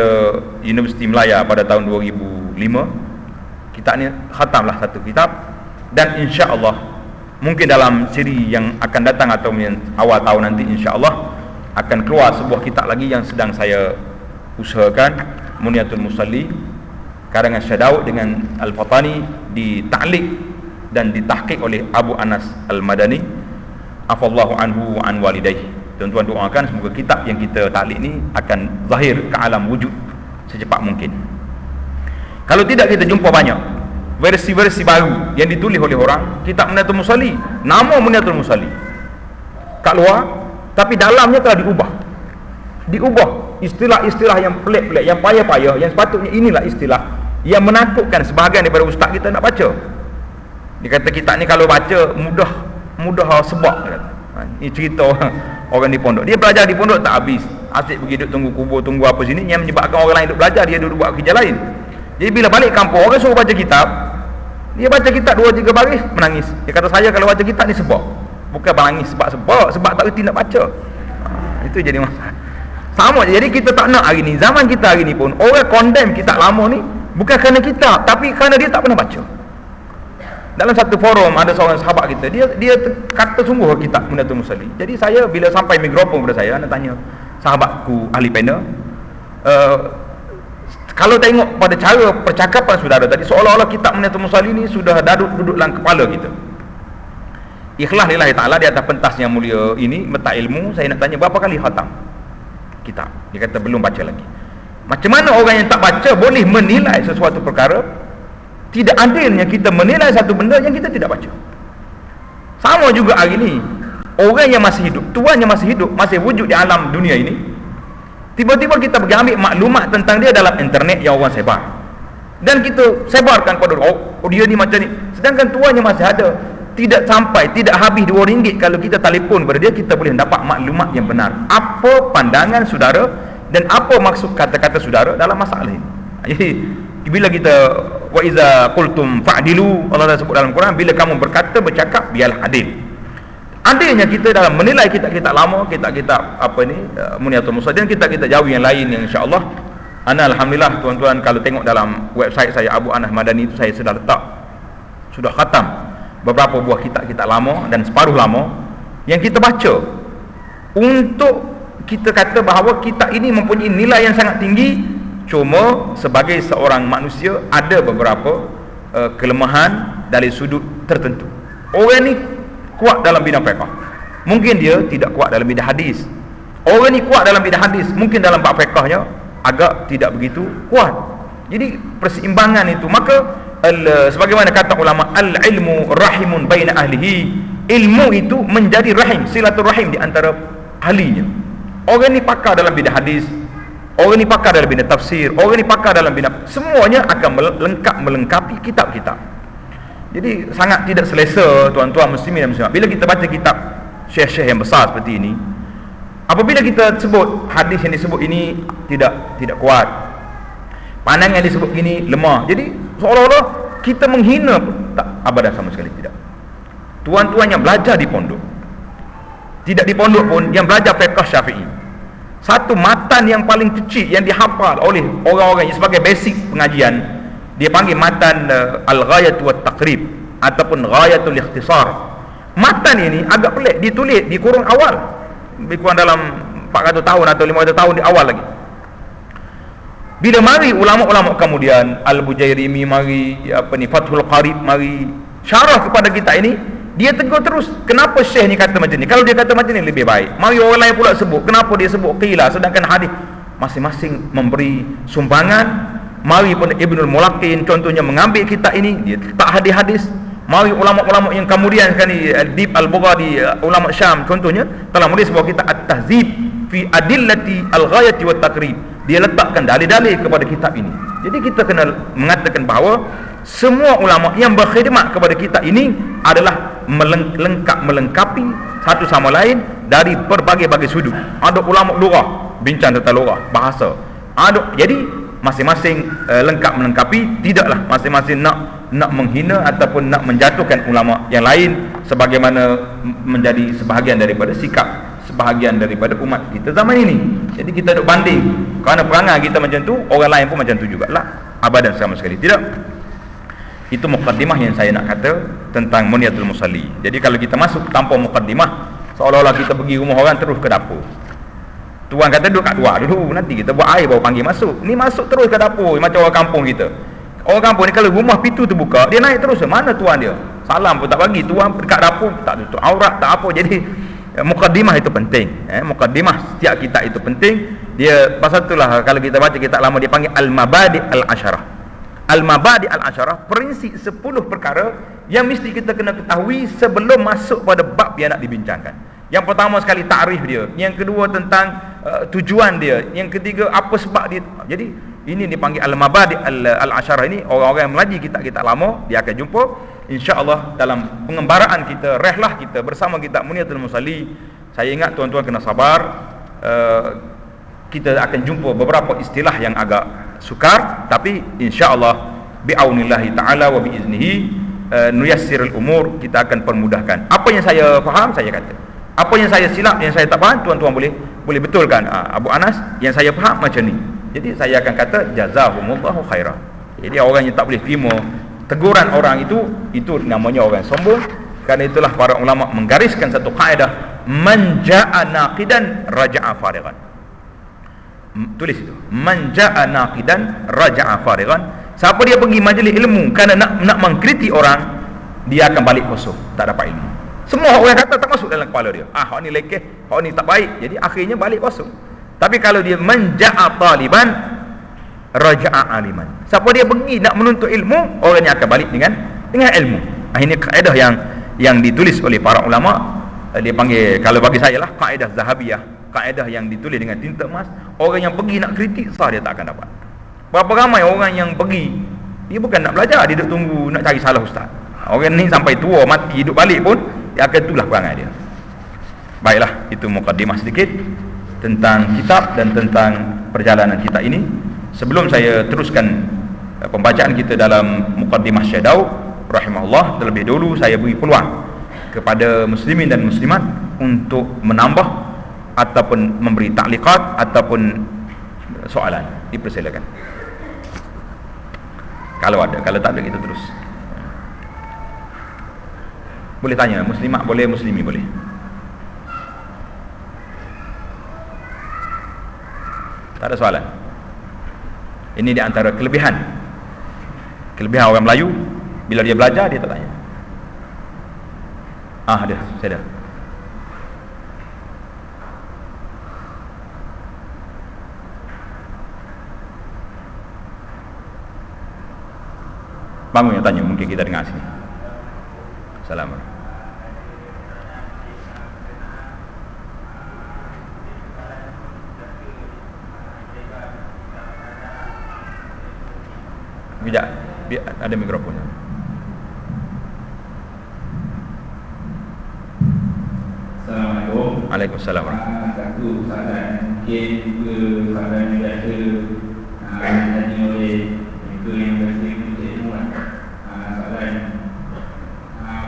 S2: Universiti Melaya pada tahun 2005. Kitab ni khatamlah satu kitab, dan insya-Allah mungkin dalam siri yang akan datang atau yang awal tahun nanti insya-Allah akan keluar sebuah kitab lagi yang sedang saya usahakan, Munyatul Musallin karangan Syekh Daud dengan Al-Fatani, dita'liq dan ditahqiq oleh Abu Anas Al-Madani afallahu anhu wa an walidayhi. Tuan-tuan doakan semoga kitab yang kita ta'liq ni akan zahir ke alam wujud secepat mungkin. Kalau tidak, kita jumpa banyak versi-versi baru yang ditulis oleh orang kitab Munyatul Musallin, nama Munyatul Musallin kat luar, tapi dalamnya telah diubah istilah-istilah yang pelik-pelik, yang payah-payah, yang sepatutnya inilah istilah yang menakutkan sebahagian daripada ustaz kita nak baca. Dia kata kitab ni kalau baca mudah sebab. Ini cerita orang di pondok. Dia belajar di pondok tak habis, asyik pergi duduk tunggu kubur, tunggu apa sini, yang menyebabkan orang lain duduk belajar, dia duduk buat kerja lain. Jadi bila balik kampung, orang suruh baca kitab, dia baca kitab 2-3 baris menangis. Dia kata saya kalau baca kitab ni sebab, bukan menangis sebab tak reti nak baca. Itu jadi masalah. Sama je. Jadi kita tak nak hari ni, zaman kita hari ni pun orang condemn kitab lama ni bukan kerana kitab, tapi kerana dia tak pernah baca. Dalam satu forum ada seorang sahabat kita, dia kata sungguh kitab Munyatul Musallin. Jadi saya bila sampai mikrofon pada saya, nak tanya sahabatku ahli panel, kalau tengok pada cara percakapan saudara tadi, seolah-olah kitab Munyatul Musallin ni sudah duduk dalam kepala kita. Ikhlas lillahi ta'ala di atas pentas yang mulia ini, mata ilmu, saya nak tanya berapa kali khatam kitab? Dia kata belum baca lagi. Macam mana orang yang tak baca boleh menilai sesuatu perkara? Tidak adilnya kita menilai satu benda yang kita tidak baca. Sama juga hari ini, orang yang masih hidup, tuan yang masih hidup, masih wujud di alam dunia ini, tiba-tiba kita pergi ambil maklumat tentang dia dalam internet yang orang sebar, dan kita sebarkan kepada dia ni macam ni, sedangkan tuan yang masih ada, tidak habis RM2 kalau kita telefon kepada dia, kita boleh dapat maklumat yang benar. Apa pandangan saudara dan apa maksud kata-kata saudara dalam masalah ini? Jadi bila kita wa iza qultum fa'dilu, Allah dah sebut dalam Quran, bila kamu bercakap biarlah adil. adanya kita dalam menilai kitab-kitab lama, kitab-kitab Muniatul Musaddiqin, kitab-kitab jauh yang lain yang insya-Allah ana alhamdulillah tuan-tuan kalau tengok dalam website saya Abu Anas Madani itu saya sudah khatam beberapa buah kitab-kitab lama dan separuh lama yang kita baca untuk kita kata bahawa kitab ini mempunyai nilai yang sangat tinggi. Cuma sebagai seorang manusia ada beberapa kelemahan dari sudut tertentu. Orang ni kuat dalam bidang fiqh, mungkin dia tidak kuat dalam bidang hadis. Orang ni kuat dalam bidang hadis, mungkin dalam bab fiqhnya agak tidak begitu kuat. Jadi perseimbangan itu, maka sebagaimana kata ulama, al-ilmu rahimun baina ahlihi, ilmu itu menjadi rahim, silaturahim di antara ahlinya. Orang ni pakar dalam bidang hadis, orang ni pakar dalam bidang tafsir, orang ni pakar dalam bidang, semuanya akan melengkapi kitab-kitab. Jadi sangat tidak selesa tuan-tuan muslimin dan muslimat bila kita baca kitab syekh-syekh yang besar seperti ini, apabila kita sebut hadis yang disebut ini tidak kuat, pandangan yang disebut ini lemah, jadi seolah-olah kita menghina. Tak, abadan sama sekali tidak. Tuan-tuan yang belajar di pondok, tidak di pondok pun, yang belajar fiqh Syafi'i, satu matan yang paling kecil yang dihafal oleh orang-orang yang sebagai basic pengajian, dia panggil matan Al-Ghayat wa Taqrib ataupun Ghayatul Ikhtisar. Matan ini agak pelik, ditulis di kurung awal, lebih kurang dalam 400 tahun atau 500 tahun di awal lagi. Bila mari ulama-ulama kemudian, Al-Bujairimi mari, Fathul Qarib mari syarah kepada kita ini, dia tegur terus, kenapa syekh ni kata macam ni? Kalau dia kata macam ni lebih baik. Mari orang lain pula sebut, kenapa dia sebut qila, sedangkan hadis masing-masing memberi sumbangan. Mari pun Ibnul Mulaqin contohnya mengambil kitab ini, dia tak hadis-hadis. Mari ulama-ulama yang kemudian sekali, Dib Al-Bughadi, ulama Syam contohnya, telah menulis sebuah kitab At-Tahzib fi Adillati Al-Ghayati wa Taqrib. Dia letakkan dalil-dalil kepada kitab ini. Jadi kita kena mengatakan bahawa semua ulama yang berkhidmat kepada kitab ini adalah melengkapi satu sama lain dari berbagai-bagai sudut. Ada ulama lughah, bincang tentang lughah, bahasa. Jadi masing-masing lengkap melengkapi, tidaklah masing-masing nak menghina ataupun nak menjatuhkan ulama yang lain sebagaimana menjadi sebahagian daripada sikap sebahagian daripada umat kita zaman ini. Jadi kita duk banding, kerana perangai kita macam tu, orang lain pun macam tu jugalah. Abadan sama sekali tidak. Itu muqaddimah yang saya nak kata tentang Muniatul Musalli. Jadi kalau kita masuk tanpa muqaddimah, seolah-olah kita pergi rumah orang terus ke dapur. Tuan kata duduk kat luar dulu, nanti kita buat air baru panggil masuk. Ni masuk terus ke dapur, macam orang kampung kita. Orang kampung ni kalau rumah pintu terbuka, dia naik terus. Mana tuan dia? Salam pun tak bagi. Tuan dekat dapur tak tutup aurat, tak apa. Jadi muqaddimah itu penting. Muqaddimah setiap kitab itu penting. Dia pasal itulah kalau kita baca kitab lama dia panggil Al-Mabadi' Al-Asyarah. Al-Mabadi' Al-Asyarah, prinsip 10 perkara yang mesti kita kena ketahui sebelum masuk pada bab yang nak dibincangkan. Yang pertama sekali takrif dia, yang kedua tentang tujuan dia, yang ketiga apa sebab dia. Jadi ini dipanggil Al-Mabadi' Al-Asyarah. Ini orang-orang yang mengaji kitab-kitab lama dia akan jumpa insya-Allah dalam pengembaraan kita, rehlah kita bersama kitab Muniatul Musalli. Saya ingat tuan-tuan kena sabar, kita akan jumpa beberapa istilah yang agak sukar, tapi insya-Allah bi'aunillahi ta'ala wa biiznihi nuyassirul umur, kita akan permudahkan. Apa yang saya faham saya kata, apa yang saya silap, yang saya tak faham, tuan-tuan boleh betulkan. Abu Anas, yang saya faham macam ni. Jadi saya akan kata jazahumullahu khairan. Jadi orang yang tak boleh terima teguran orang itu namanya orang sombong. Kerana itulah para ulama menggariskan satu kaedah, man jaa naqidan raja'a farigan. Tulis itu, man jaa naqidan raja'a farigan. Siapa dia pergi majlis ilmu kerana nak mengkritik orang, dia akan balik kosong, tak dapat ilmu. Semua orang kata tak masuk dalam kepala dia. Hak ni lekeh, hak ni tak baik. Jadi akhirnya balik kosong. Tapi kalau dia menja'a taliban raja'a aliman. Siapa dia pergi nak menuntut ilmu, orang ni akan balik dengan ilmu. Ini kaedah yang ditulis oleh para ulama. Dia panggil, kalau bagi saya lah, kaedah Zahabiyah, kaedah yang ditulis dengan tinta emas. Orang yang pergi nak kritik, sah dia tak akan dapat. Berapa ramai orang yang pergi, dia bukan nak belajar, dia duduk tunggu nak cari salah ustaz. Orang ni sampai tua mati hidup balik pun dia akan itulah perangai dia. Baiklah, itu muqaddimah sedikit tentang kitab dan tentang perjalanan kita ini. Sebelum saya teruskan pembacaan kita dalam muqaddimah Syekh Daud rahimahullah, terlebih dahulu saya beri peluang kepada muslimin dan muslimat untuk menambah ataupun memberi takliqat ataupun soalan, dipersilakan. Kalau ada, kalau tak ada kita terus. Boleh tanya, muslimat boleh, muslimi boleh. Tak ada soalan. Ini di antara kelebihan orang Melayu, bila dia belajar dia tak tanya. Ada, saya dah. Bangun yang tanya, mungkin kita dengar sini. Assalamualaikum. Biar ada mikrofonnya.
S4: Assalamualaikum.
S2: Waalaikumsalam.
S4: Satu soalan mungkin juga soalan yang biasa tadi oleh mereka yang biasa menuntut ilmu lah. Soalan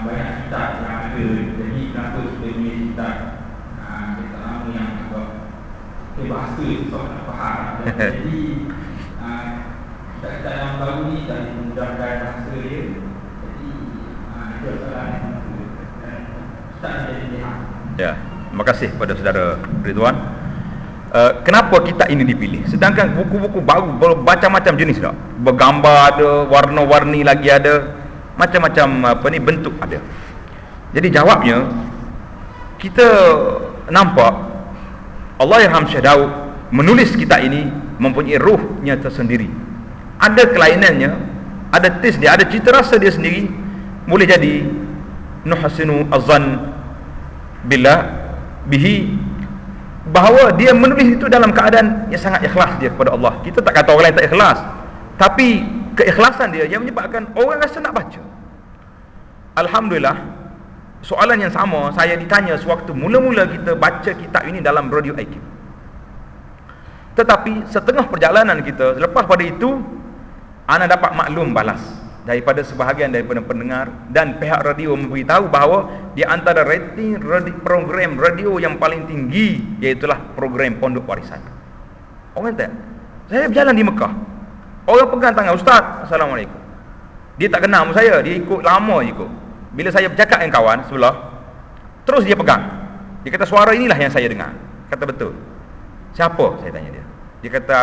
S4: banyak kitab yang ada, jadi kenapa kita punya kitab kitab lama yang agak bahasa susah nak faham. Jadi kitab-kitab yang baru ni tak dimudahkan bahasa dia. Jadi itu soalan yang tak jadi lihat.
S2: Ya, terima kasih kepada saudara Ridwan. Kenapa kitab ini dipilih? Sedangkan buku-buku baru bermacam-macam jenis dah. Bergambar ada, warna-warni lagi ada, macam-macam bentuk ada. Jadi jawabnya, kita nampak Allahyarham Syekh Daud menulis kitab ini mempunyai ruhnya tersendiri. Ada kelainannya, ada taste dia, ada cita rasa dia sendiri. Boleh jadi nuhsinu azan bila bihi, bahawa dia menulis itu dalam keadaan yang sangat ikhlas dia kepada Allah. Kita tak kata orang lain tak ikhlas, tapi keikhlasan dia yang menyebabkan orang rasa nak baca. Alhamdulillah, soalan yang sama saya ditanya sewaktu mula-mula kita baca kitab ini dalam Radio IQ. Tetapi setengah perjalanan kita, selepas pada itu ana dapat maklum balas daripada sebahagian daripada pendengar dan pihak radio memberitahu bahawa di antara rating program radio yang paling tinggi iaitulah program Pondok Warisan. Orang tak? Saya berjalan di Mekah, orang pegang tangan, Ustaz, Assalamualaikum. Dia tak kenal sama saya, dia ikut lama je ikut. Bila saya bercakap dengan kawan sebelah, terus dia pegang. Dia kata suara inilah yang saya dengar. Kata betul. Siapa? Saya tanya dia. Dia kata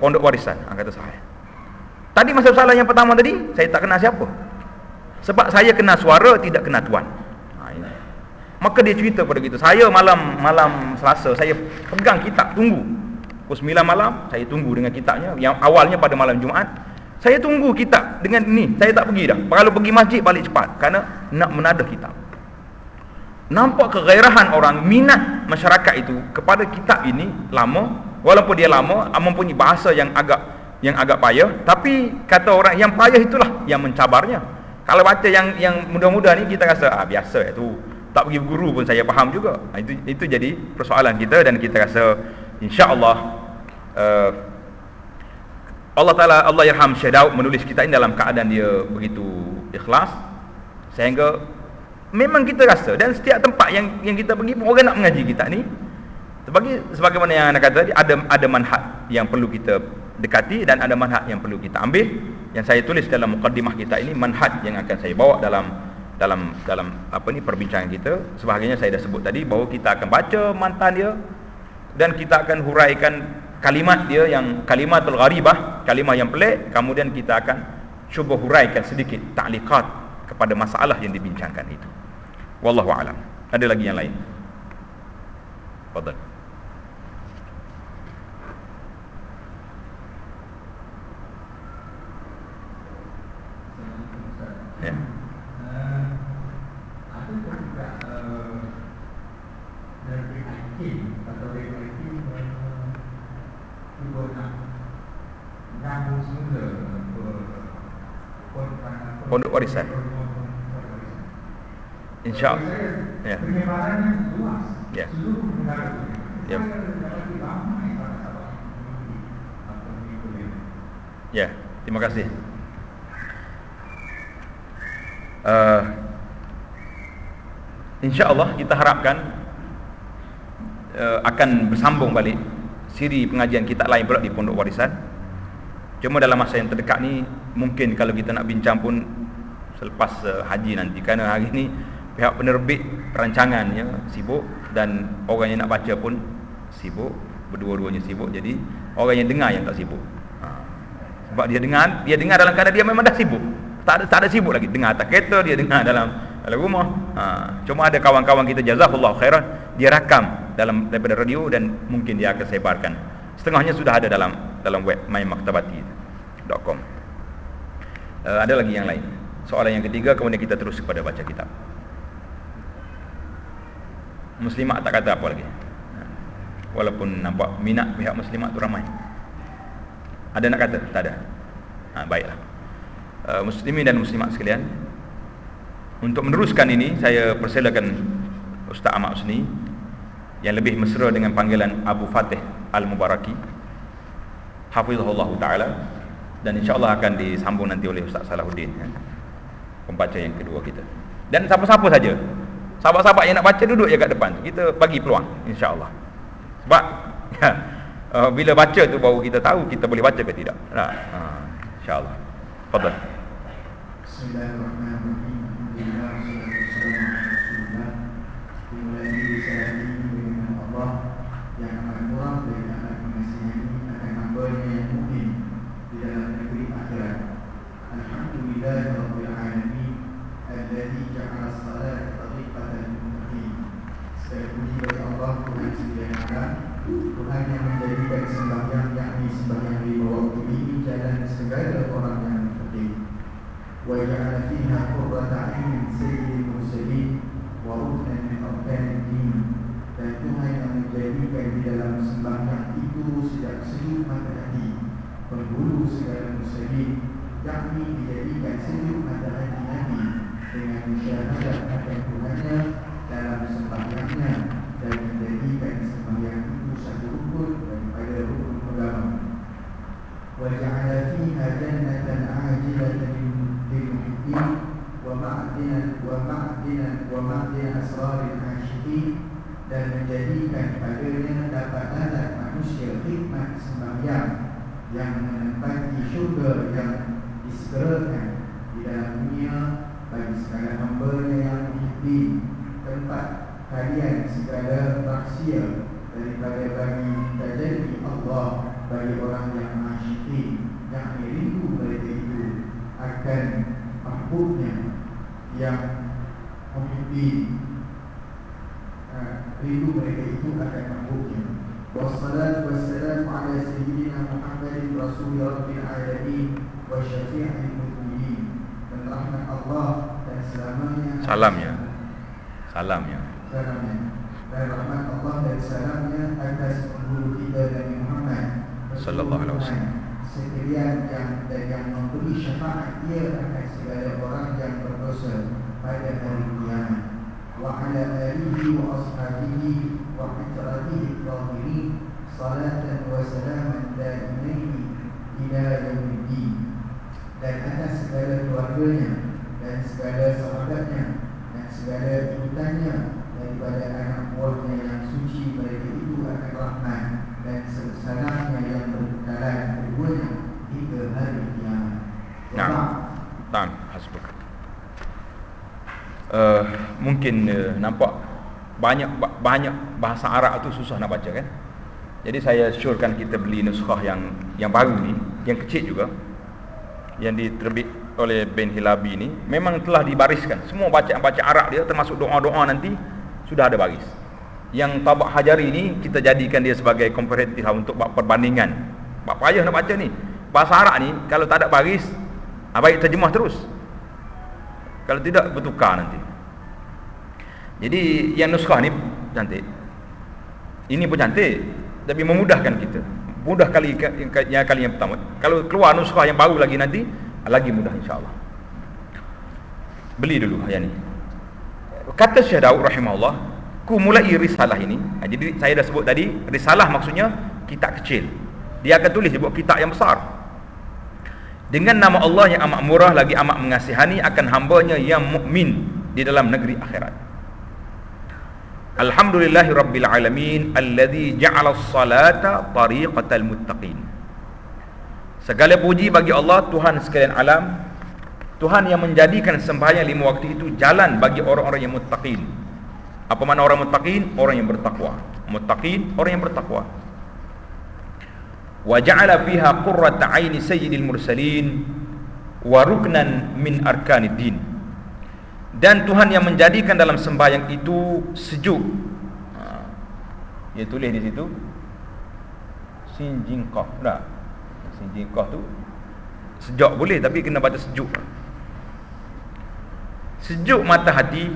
S2: Pondok Warisan. Kata saya. Tadi masa soalan yang pertama tadi, saya tak kenal siapa. Sebab saya kenal suara, tidak kenal tuan. Maka dia cerita pada kita. Saya malam Selasa, saya pegang kitab, tunggu. Pukul 9 malam, saya tunggu dengan kitabnya. Yang awalnya pada malam Jumaat, saya tunggu kitab dengan ni. Saya tak pergi dah. Kalau pergi masjid, balik cepat. Kerana nak menadah kitab. Nampak kegairahan orang, minat masyarakat itu kepada kitab ini lama. Walaupun dia lama, mempunyai bahasa yang agak payah, tapi kata orang yang payah itulah yang mencabarnya. Kalau baca yang mudah-mudah ni kita rasa biasa itu, tak pergi guru pun saya faham juga. Itu jadi persoalan kita, dan kita rasa insya-Allah Allah Taala, Allahyarham Syekh Daud menulis kita ini dalam keadaan dia begitu ikhlas, sehingga memang kita rasa, dan setiap tempat yang kita pergi pun orang nak mengaji kita ni, sebagaimana yang anda kata tadi, ada manhaj yang perlu kita dekati dan ada manhaj yang perlu kita ambil. Yang saya tulis dalam mukaddimah kita ini manhaj yang akan saya bawa dalam perbincangan kita. Sebahagiannya saya dah sebut tadi, bahawa kita akan baca mantan dia dan kita akan huraikan kalimat dia yang kalimatul gharibah, kalimah yang pelik. Kemudian kita akan cuba huraikan sedikit ta'liqat kepada masalah yang dibincangkan itu. Wallahu a'lam. Ada lagi yang lain? Fadhal. Ya.
S3: Ada juga dari hakim atau dari hakim cuba nak nyambung semula
S2: Pondok Warisan. InsyaAllah. Ya.
S3: Penyebarannya luas.
S2: Ya.
S3: Seluruh negara dunia.
S2: Ya.
S3: Saya dapati ramai sahabat-sahabat yang
S2: Ya, terima kasih. insya-Allah kita harapkan akan bersambung balik siri pengajian kita lain pula di Pondok Warisan. Cuma dalam masa yang terdekat ni mungkin kalau kita nak bincang pun selepas haji nanti, kerana hari ni pihak penerbit perancangannya sibuk dan orang yang nak baca pun sibuk, berdua-duanya sibuk. Jadi orang yang dengar yang tak sibuk. Sebab dia dengar dalam keadaan dia memang dah sibuk. Tak ada sibuk lagi, dengar atas kereta, dia dengar dalam rumah. Cuma ada kawan-kawan kita jazakallahu khairan, dia rakam daripada radio dan mungkin dia akan sebarkan. Setengahnya sudah ada dalam web mymaktabati.com. Ada lagi yang lain. Soalan yang ketiga, kemudian kita terus kepada baca kitab. Muslimat tak kata apa lagi. Walaupun nampak minat pihak muslimat tu ramai. Ada nak kata? Tak ada. Baiklah. Muslimin dan muslimat sekalian, untuk meneruskan ini saya persilakan Ustaz Ahmad Husni yang lebih mesra dengan panggilan Abu Fatih Al-Mubaraki, hafizahullah taala, dan insya-Allah akan disambung nanti oleh Ustaz Salahuddin, pembaca yang kedua kita. Dan siapa-siapa saja, sahabat-sahabat yang nak baca duduk je kat depan, kita bagi peluang insya-Allah. Sebab bila baca tu baru kita tahu kita boleh baca ke tidak. Insya-Allah. Fadhal.
S3: Bismillahirrahmanirrahim. Dimulai diri saya ini dengan Allah yang amat murah dan amat mengasihani akan hamba-Nya yang mukmin di dalam negeri akhirat. Alhamdulillahirabbil alamin alladzi ja'ala as-salata tariqatan lil-muttaqin. Segala puji bagi Allah, Tuhan sekalian alam, Tuhan yang menjadikan sembahyang yakni sembahyang lima waktu ini jalan segala orang yang muttaqin. Wa ja'ala fiha qurrata 'ainin sayyidil mursalin wa ruknan min arkanid din. Dan Tuhan yang menjadikan di dalam sembahyang itu sejak sejuk mata hati penghulu segala mursalin, yakni dijadikan sejuk mata hati Nabi dengan musyahadah akan Tuhannya dalam sembahyangnya, dan menjadikan sembahyang itu satu rukun daripada rukun agama. Wa ja'ala fiha jannatan 'ajilatan lil-muhibbin wa ma'dinan asraril 'ashiqin, dan menjadikan padanya dapat datang manusia khidmat sembahyang yang menempati syurga yang disegerakan di dalam dunia bagi segala hamba-Nya yang muhibbin, tempat kalian segala rahsia daripada bagi tajalli Allah bagi orang yang asyik, yang rindu mereka itu akan mahbubnya yang muhibbin, rindu mereka itu akan mahbubnya. Wassalatu wassalamu ala sayyidina Muhammadin Rasul Rabbil Alamin wa syafi'il mu'minin. Dan rahmat Allah dan selamanya Salamnya dan rahmat Allah dan salamnya atas penghulu kita Nabi Muhammad sallallahu alaihi wasallam sekalian yang memberi syafaat dia akan segala orang yang berdosa pada hari kiamat. Wa ala alihi wa ashabihi wa atratihi al-tahirin salatan wa salaman daimaini ila yaumiddin. Dan atas segala keluarganya dan segala sahabatnya dan segala ikutannya daripada anak buahnya yang suci, mereka itu akan rahmat dan salamnya yang berkekalan keduanya hingga hari kiamat.
S2: Hasbuk. Mungkin nampak banyak bahasa Arab tu susah nak baca kan. Jadi saya syorkan kita beli nuskah yang baru ni, yang kecil juga, yang diterbit oleh Ben Hilabi ni, memang telah dibariskan semua bacaan Arab dia, termasuk doa-doa nanti sudah ada baris. Yang tabak Hajari ni kita jadikan dia sebagai komparatif untuk buat perbandingan. Buat payah nak baca ni. Bahasa Arab ni kalau tak ada baris, baik terjemah terus. Kalau tidak bertukar nanti. Jadi yang nuskah ni cantik. Ini pun cantik, tapi memudahkan kita. Mudah kali yang pertama. Kalau keluar nuskah yang baru lagi nanti, lagi mudah insya-Allah. Beli dulu yang ni. Kata Syekh Daud rahimahullah, ku mulai risalah ini. Jadi saya dah sebut tadi, risalah maksudnya kitab kecil. Dia akan tulis buat kitab yang besar. Dengan nama Allah yang amat murah lagi amat mengasihani akan hamba-Nya yang mukmin di dalam negeri akhirat. Alhamdulillahi rabbil alamin alladzi ja'ala as-salata tariqatal muttaqin. Segala puji bagi Allah, Tuhan sekalian alam, Tuhan yang menjadikan sembahyang 5 waktu itu jalan bagi orang-orang yang muttaqin. Apa makna orang muttaqin? Orang yang bertakwa. Muttaqin, orang yang bertakwa. Wa ja'ala fiha qurrata 'aini sayyidil mursalin wa ruknan min arkanid din. Dan Tuhan yang menjadikan dalam sembahyang itu sejuk. Dia tulis di situ sinjingqah. Dah. Sinjingqah tu sejuk boleh, tapi kena baca sejuk. Sejuk mata hati,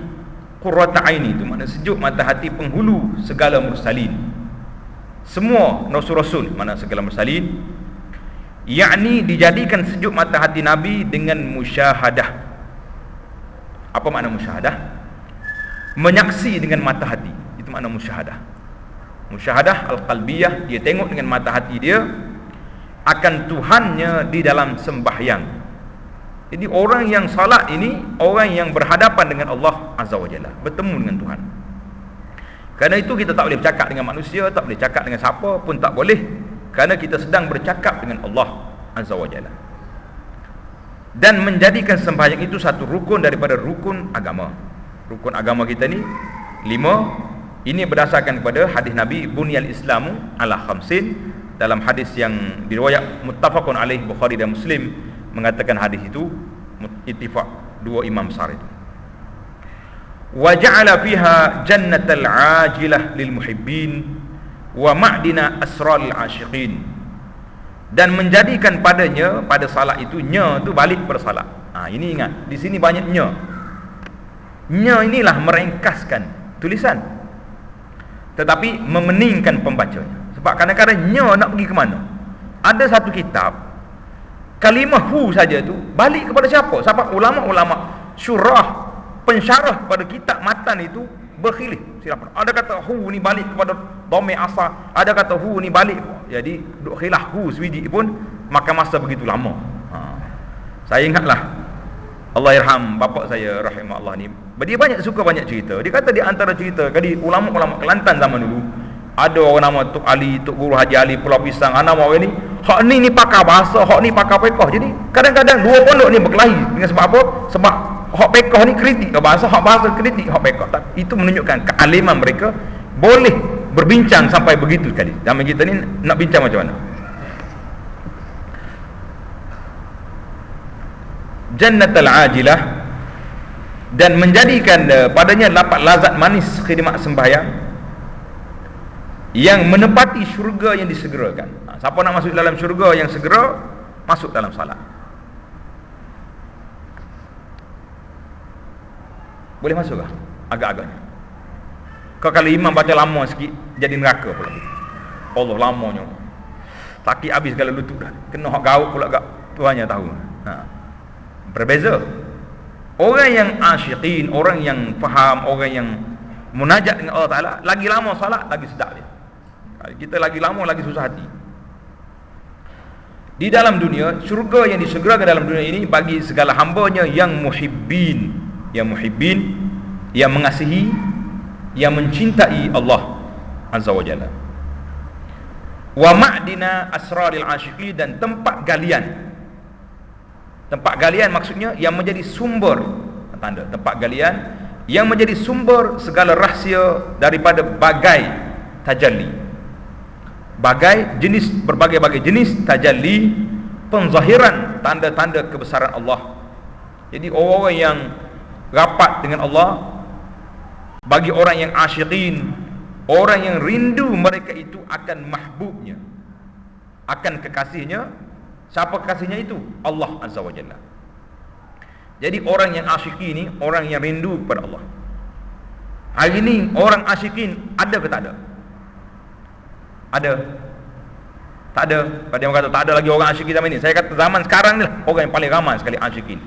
S2: qurrata aini itu makna sejuk mata hati penghulu segala mursalin. Semua rasul-rasul, mana segala mursalin, yakni dijadikan sejuk mata hati Nabi dengan musyahadah. Apa makna musyahadah? Menyaksi dengan mata hati. Itu makna musyahadah. Musyahadah al-qalbiyah, dia tengok dengan mata hati dia akan Tuhannya di dalam sembahyang. Jadi orang yang salat ini orang yang berhadapan dengan Allah Azza wa Jalla, bertemu dengan Tuhan. Kerana itu kita tak boleh bercakap dengan manusia, tak boleh cakap dengan siapa pun tak boleh, kerana kita sedang bercakap dengan Allah Azza wa Jalla. Dan menjadikan sembahyang itu satu rukun daripada rukun agama. Rukun agama kita ni 5. Ini berdasarkan kepada hadis Nabi, bunyal islamu ala khamsin. Dalam hadis yang diriwayat muttafaqun alaih Bukhari dan Muslim, mengatakan hadis itu ittifaq dua imam besar itu. Wa ja'ala fiha jannatal ajilah lil muhibbin wa ma'dina asraril asyiqin. Dan menjadikan padanya, pada salat itu, nya tu balik pada salat. Ini ingat, di sini banyak nya. Nya inilah merengkaskan tulisan, tetapi memeningkan pembacanya. Sebab kadang-kadang nya nak pergi ke mana? Ada satu kitab, kalimah hu saja tu balik kepada siapa? Sebab ulama-ulama syurah, pensyarah pada kitab matan itu berkhilaf. Ada kata hu ni balik kepada dhamir asal, ada kata hu ni balik. Jadi duk khilaf hu swidi pun makan masa begitu lama. Saya ingatlah, Allah irham bapa saya rahimahullah ni, dia banyak suka banyak cerita. Dia kata di antara cerita kali ulama-ulama Kelantan zaman dulu, ada orang nama Tok Ali, Tok Guru Haji Ali Pulau Pisang, nama orang ni, hak ni pakar bahasa, hak ni pakar fiqh. Jadi kadang-kadang dua pondok ni berkelahi dengan sebab apa? Sebab hak fiqh ni kritik ke bahasa, hak bahasa kritik hak fiqh. Itu menunjukkan kealiman mereka, boleh berbincang sampai begitu sekali. Zaman kita ni nak bincang macam mana? Jannatul ajilah, dan menjadikan padanya dapat lazat manis khidmat sembahyang yang menepati syurga yang disegerakan. Siapa nak masuk dalam syurga yang segera, masuk dalam salat. Boleh masuk kah? Agak-agaknya. Kalau imam baca lama sikit, jadi neraka pula. Allah lamanya. Sakit habis segala lutut dah. Kena hak gaut pula kat Tuhannya tahu. Berbeza. Orang yang asyiqin, orang yang faham, orang yang munajat dengan Allah Ta'ala, lagi lama salat, lagi sedap dia. Kita lagi lama, lagi susah hati. Di dalam dunia, syurga yang disegerakan dalam dunia ini bagi segala hambanya yang muhibbin, yang mengasihi, yang mencintai Allah Azza wa Jalla. Wa ma'dina asraril asyiqi, dan tempat galian. Tempat galian maksudnya yang menjadi sumber, tanda tempat galian yang menjadi sumber segala rahsia daripada bagai tajalli. Bagai jenis, berbagai-bagai jenis tajalli, penzahiran tanda-tanda kebesaran Allah. Jadi orang-orang yang rapat dengan Allah, bagi orang yang asyiqin, orang yang rindu mereka itu akan mahbubnya, akan kekasihnya. Siapa kekasihnya itu? Allah Azza wa Jalla. Jadi orang yang asyiqin ni orang yang rindu kepada Allah. Hari ni orang asyiqin ada ke tak ada? Ada? Tak ada? Pada yang kata tak ada lagi orang asyiqin zaman ni. Saya kata zaman sekarang ni lah orang yang paling ramai sekali asyiqin.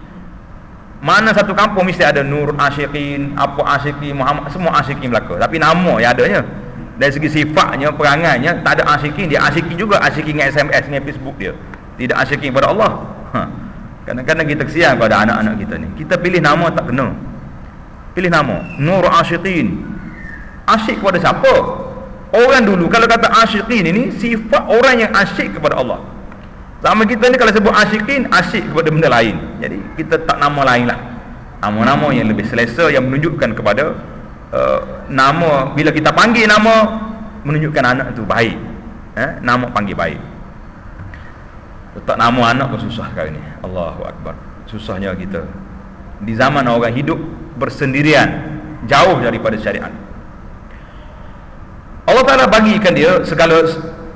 S2: Mana satu kampung mesti ada Nur asyiqin, apa asyiqin, Muhammad, semua asyiqin belaka. Tapi nama yang adanya, dari segi sifatnya, perangainya, tak ada asyiqin. Dia asyiqin juga, asyiqin dengan SMS, dengan Facebook dia. Tidak asyiqin pada Allah. Kadang-kadang kita kesian pada anak-anak kita ni. Kita pilih nama tak kena. Pilih nama Nur asyiqin. Asyik kepada siapa? Orang dulu kalau kata asyikin ini sifat orang yang asyik kepada Allah. Sama kita ni kalau sebut asyikin, asyik kepada benda lain. Jadi kita tak nama lain lah, nama-nama yang lebih selesa, yang menunjukkan kepada nama. Bila kita panggil nama, menunjukkan anak tu baik, nama panggil baik. Letak nama anak pun susah sekarang ni. Allahu Akbar, susahnya kita di zaman orang hidup bersendirian, jauh daripada syariat. Allah Ta'ala bagikan dia segala,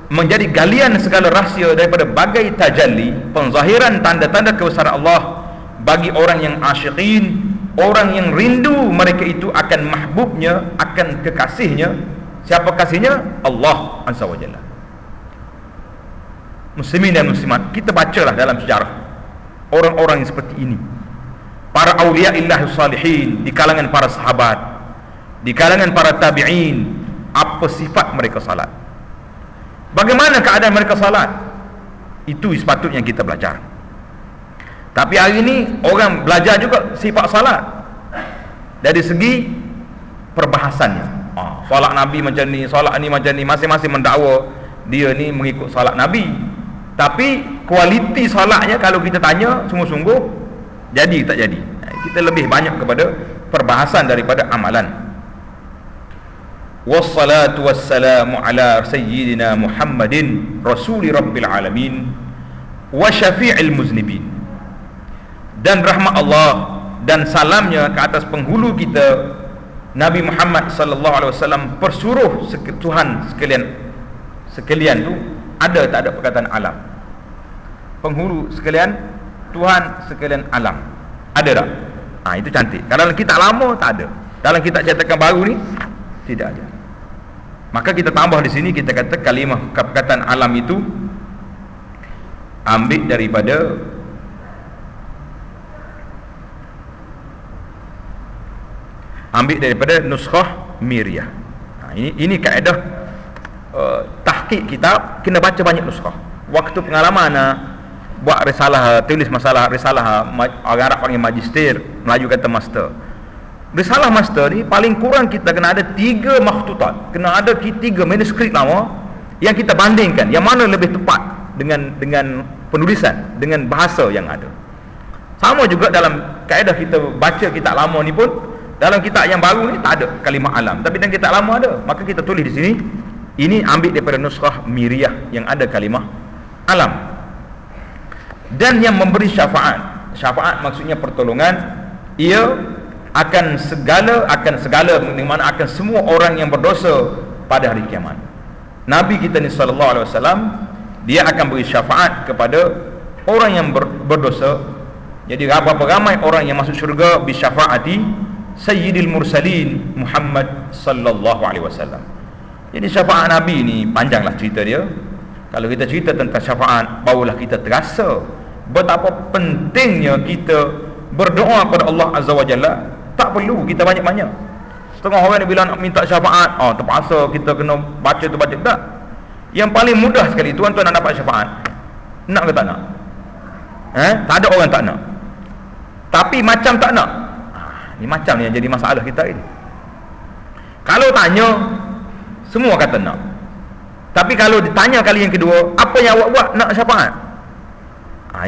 S2: menjadi galian segala rahsia daripada bagai tajalli, penzahiran tanda-tanda kebesaran Allah bagi orang yang asyikin, orang yang rindu mereka itu akan mahbubnya, akan kekasihnya. Siapa kasihnya? Allah Azza wa Jalla. Muslimin dan muslimat, kita bacalah dalam sejarah orang-orang yang seperti ini, para awliyaillah salihin, di kalangan para sahabat, di kalangan para tabi'in. Apa sifat mereka salat, bagaimana keadaan mereka salat, itu sepatutnya kita belajar. Tapi hari ini orang belajar juga sifat salat dari segi perbahasannya. Salat Nabi macam ni, salat ni macam ni, masing-masing mendakwa dia ni mengikut salat Nabi. Tapi kualiti salatnya kalau kita tanya sungguh-sungguh, jadi tak jadi. Kita lebih banyak kepada perbahasan daripada amalan. Wassalatu wassalamu ala sayyidina Muhammadin rasuli rabbil alamin wa syafi'il muznibin. Dan rahmat Allah dan salamnya ke atas penghulu kita Nabi Muhammad sallallahu alaihi wasallam, persuruh Tuhan sekalian tu ada tak ada perkataan alam? Penghulu sekalian, Tuhan sekalian alam, ada tak? Itu cantik. Kalau dalam kitab lama tak ada, dalam kitab cetakan baru ni tidak ada. Maka kita tambah di sini, kita kata kalimah perkataan alam itu ambil daripada nuskhah Miriyah. Ini kaedah tahqiq kitab, kena baca banyak nuskhah. Waktu pengalaman buat risalah, tulis masalah risalah, orang Arab panggil magister, Melayu kata master. Risalah master ni paling kurang kita kena ada 3 makhtutat, kena ada 3 manuskrip lama yang kita bandingkan yang mana lebih tepat dengan penulisan, dengan bahasa yang ada. Sama juga dalam kaedah kita baca kitab lama ni pun, dalam kitab yang baru ni tak ada kalimah alam, tapi dalam kitab lama ada. Maka kita tulis di sini, ini ambil daripada nuskhah Miriyah yang ada kalimah alam. Dan yang memberi syafaat, syafaat maksudnya pertolongan, ia akan segala di mana akan semua orang yang berdosa pada hari kiamat. Nabi kita ni sallallahu alaihi wasallam, dia akan beri syafaat kepada orang yang berdosa. Jadi berapa ramai orang yang masuk syurga bi syafaati sayyidil mursalin Muhammad sallallahu alaihi wasallam. Jadi syafaat Nabi ni panjanglah cerita dia. Kalau kita cerita tentang syafaat, barulah kita terasa betapa pentingnya kita berdoa kepada Allah Azza wa Jalla. Tak perlu kita banyak-banyak. Setengah orang bila nak minta syafaat, terpaksa kita kena baca tu baca. Tak. Yang paling mudah sekali, tuan-tuan nak dapat syafaat, nak ke tak nak? Tak ada orang tak nak. Tapi macam tak nak. Ni macam ni yang jadi masalah kita ini. Kalau tanya, semua kata nak. Tapi kalau ditanya kali yang kedua, apa yang awak buat nak syafaat?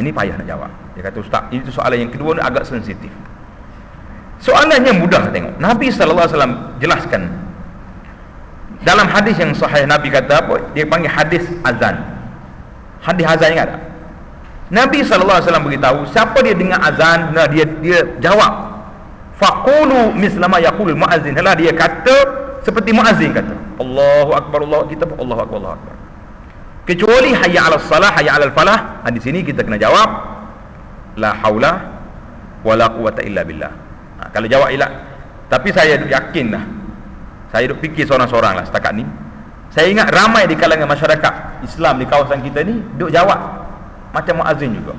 S2: Ini payah nak jawab. Dia kata, ustaz, itu soalan yang kedua ni agak sensitif. Soalannya mudah tengok. Nabi sallallahu alaihi wasallam jelaskan dalam hadis yang sahih. Nabi kata apa? Dia panggil hadis azan. Hadis azan ingat tak? Nabi sallallahu alaihi wasallam beritahu, siapa dia dengar azan, dia jawab, faqulu mislama yaqul muazzin. Hala dia kata seperti muazzin kata, Allahu akbar, Allahu akbar. Kecuali hayya 'alas salah, hayya 'alal falah. Di sini kita kena jawab la haula wala quwata illa billah. Kalau jawab ilah. Tapi saya yakin lah, saya duk fikir seorang-seorang lah setakat ni, saya ingat ramai di kalangan masyarakat Islam di kawasan kita ni duk jawab macam muazzin juga.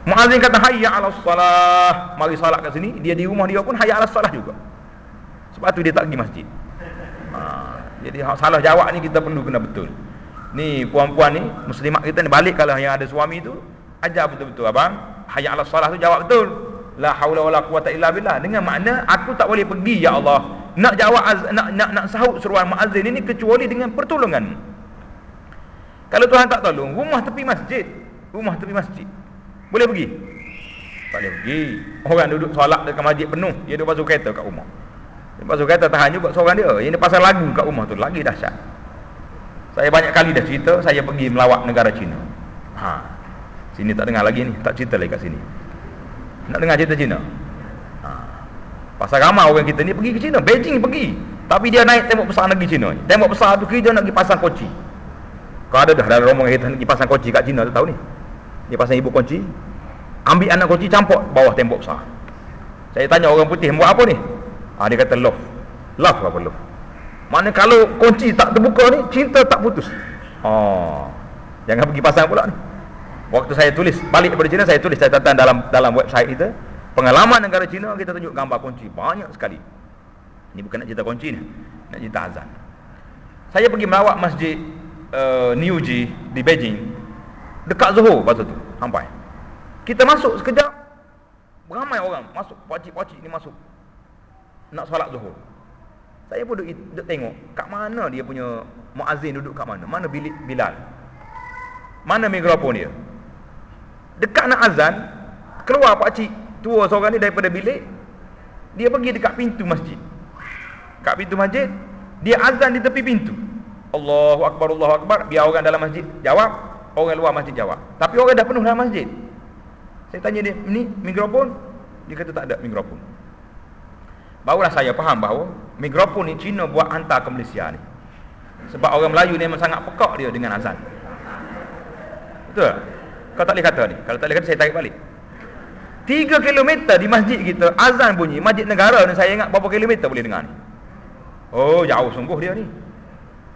S2: Muazzin kata hayya 'alas salah, mari salat kat sini, dia di rumah dia pun hayya 'alas salah juga. Sebab tu dia tak pergi masjid. Jadi salah jawab ni kita perlu kena betul. Ni puan-puan ni, muslimat kita ni, balik kalau yang ada suami tu, ajar betul-betul abang, hayya 'alas salah tu jawab betul. La haula wala quwata illa billah, dengan makna aku tak boleh pergi ya Allah nak jawab nak sahut seruan muazzin ini kecuali dengan pertolongan. Kalau Tuhan tak tolong, rumah tepi masjid, boleh pergi? Tak boleh pergi. Orang duduk solat dekat masjid penuh, dia duduk basuh kereta kat rumah. Dia basuh kereta tahan juga seorang dia. Ini pasal lagu kat rumah tu lagi dahsyat. Saya banyak kali dah cerita, saya pergi melawat negara China. Sini tak dengar lagi ni, tak cerita lagi kat sini. Nak dengar cerita China? Pasal ramai orang kita ni pergi ke China, Beijing pergi. Tapi dia naik tembok besar negeri China. Tembok besar tu kerja nak pergi pasang kunci. Kau ada dah dalam rombongan kita nak pergi pasang kunci kat China tu, tahu ni. Dia pasang ibu kunci, ambil anak kunci campur bawah tembok besar. Saya tanya orang putih, buat apa ni? Dia kata love. Love apa love? Mana kalau kunci tak terbuka ni, cinta tak putus. Jangan pergi pasang pula ni. Waktu saya tulis balik daripada China, saya tulis catatan dalam website kita. Pengalaman negara China, kita tunjuk gambar kunci banyak sekali. Ini bukan nak cerita kunci ni, nak cerita azan. Saya pergi melawat masjid Niuji di Beijing, dekat Johor masa tu, sampai. Kita masuk sekejap, ramai orang masuk, pakcik-pakcik ni masuk nak solat Johor. Saya pun duduk tengok kat mana dia punya muazzin duduk kat mana. Mana bilik Bilal, mana mikrofon dia. Dekat nak azan, keluar pakcik tua seorang ni daripada bilik, dia pergi dekat pintu masjid. Kat pintu masjid, dia azan di tepi pintu. Allahu Akbar, Allahu Akbar. Biar orang dalam masjid jawab, orang luar masjid jawab. Tapi orang dah penuh dalam masjid. Saya tanya dia, ini mikrofon? Dia kata tak ada mikrofon. Barulah saya faham bahawa mikrofon ni Cina buat hantar ke Malaysia ni. Sebab orang Melayu ni memang sangat pekak dia dengan azan. Betul? Kau tak boleh kata ni. Kalau tak boleh kata, saya tarik balik. 3 kilometer di masjid kita azan bunyi. Masjid negara ni saya ingat berapa kilometer boleh dengar ni. Oh, jauh sungguh dia ni.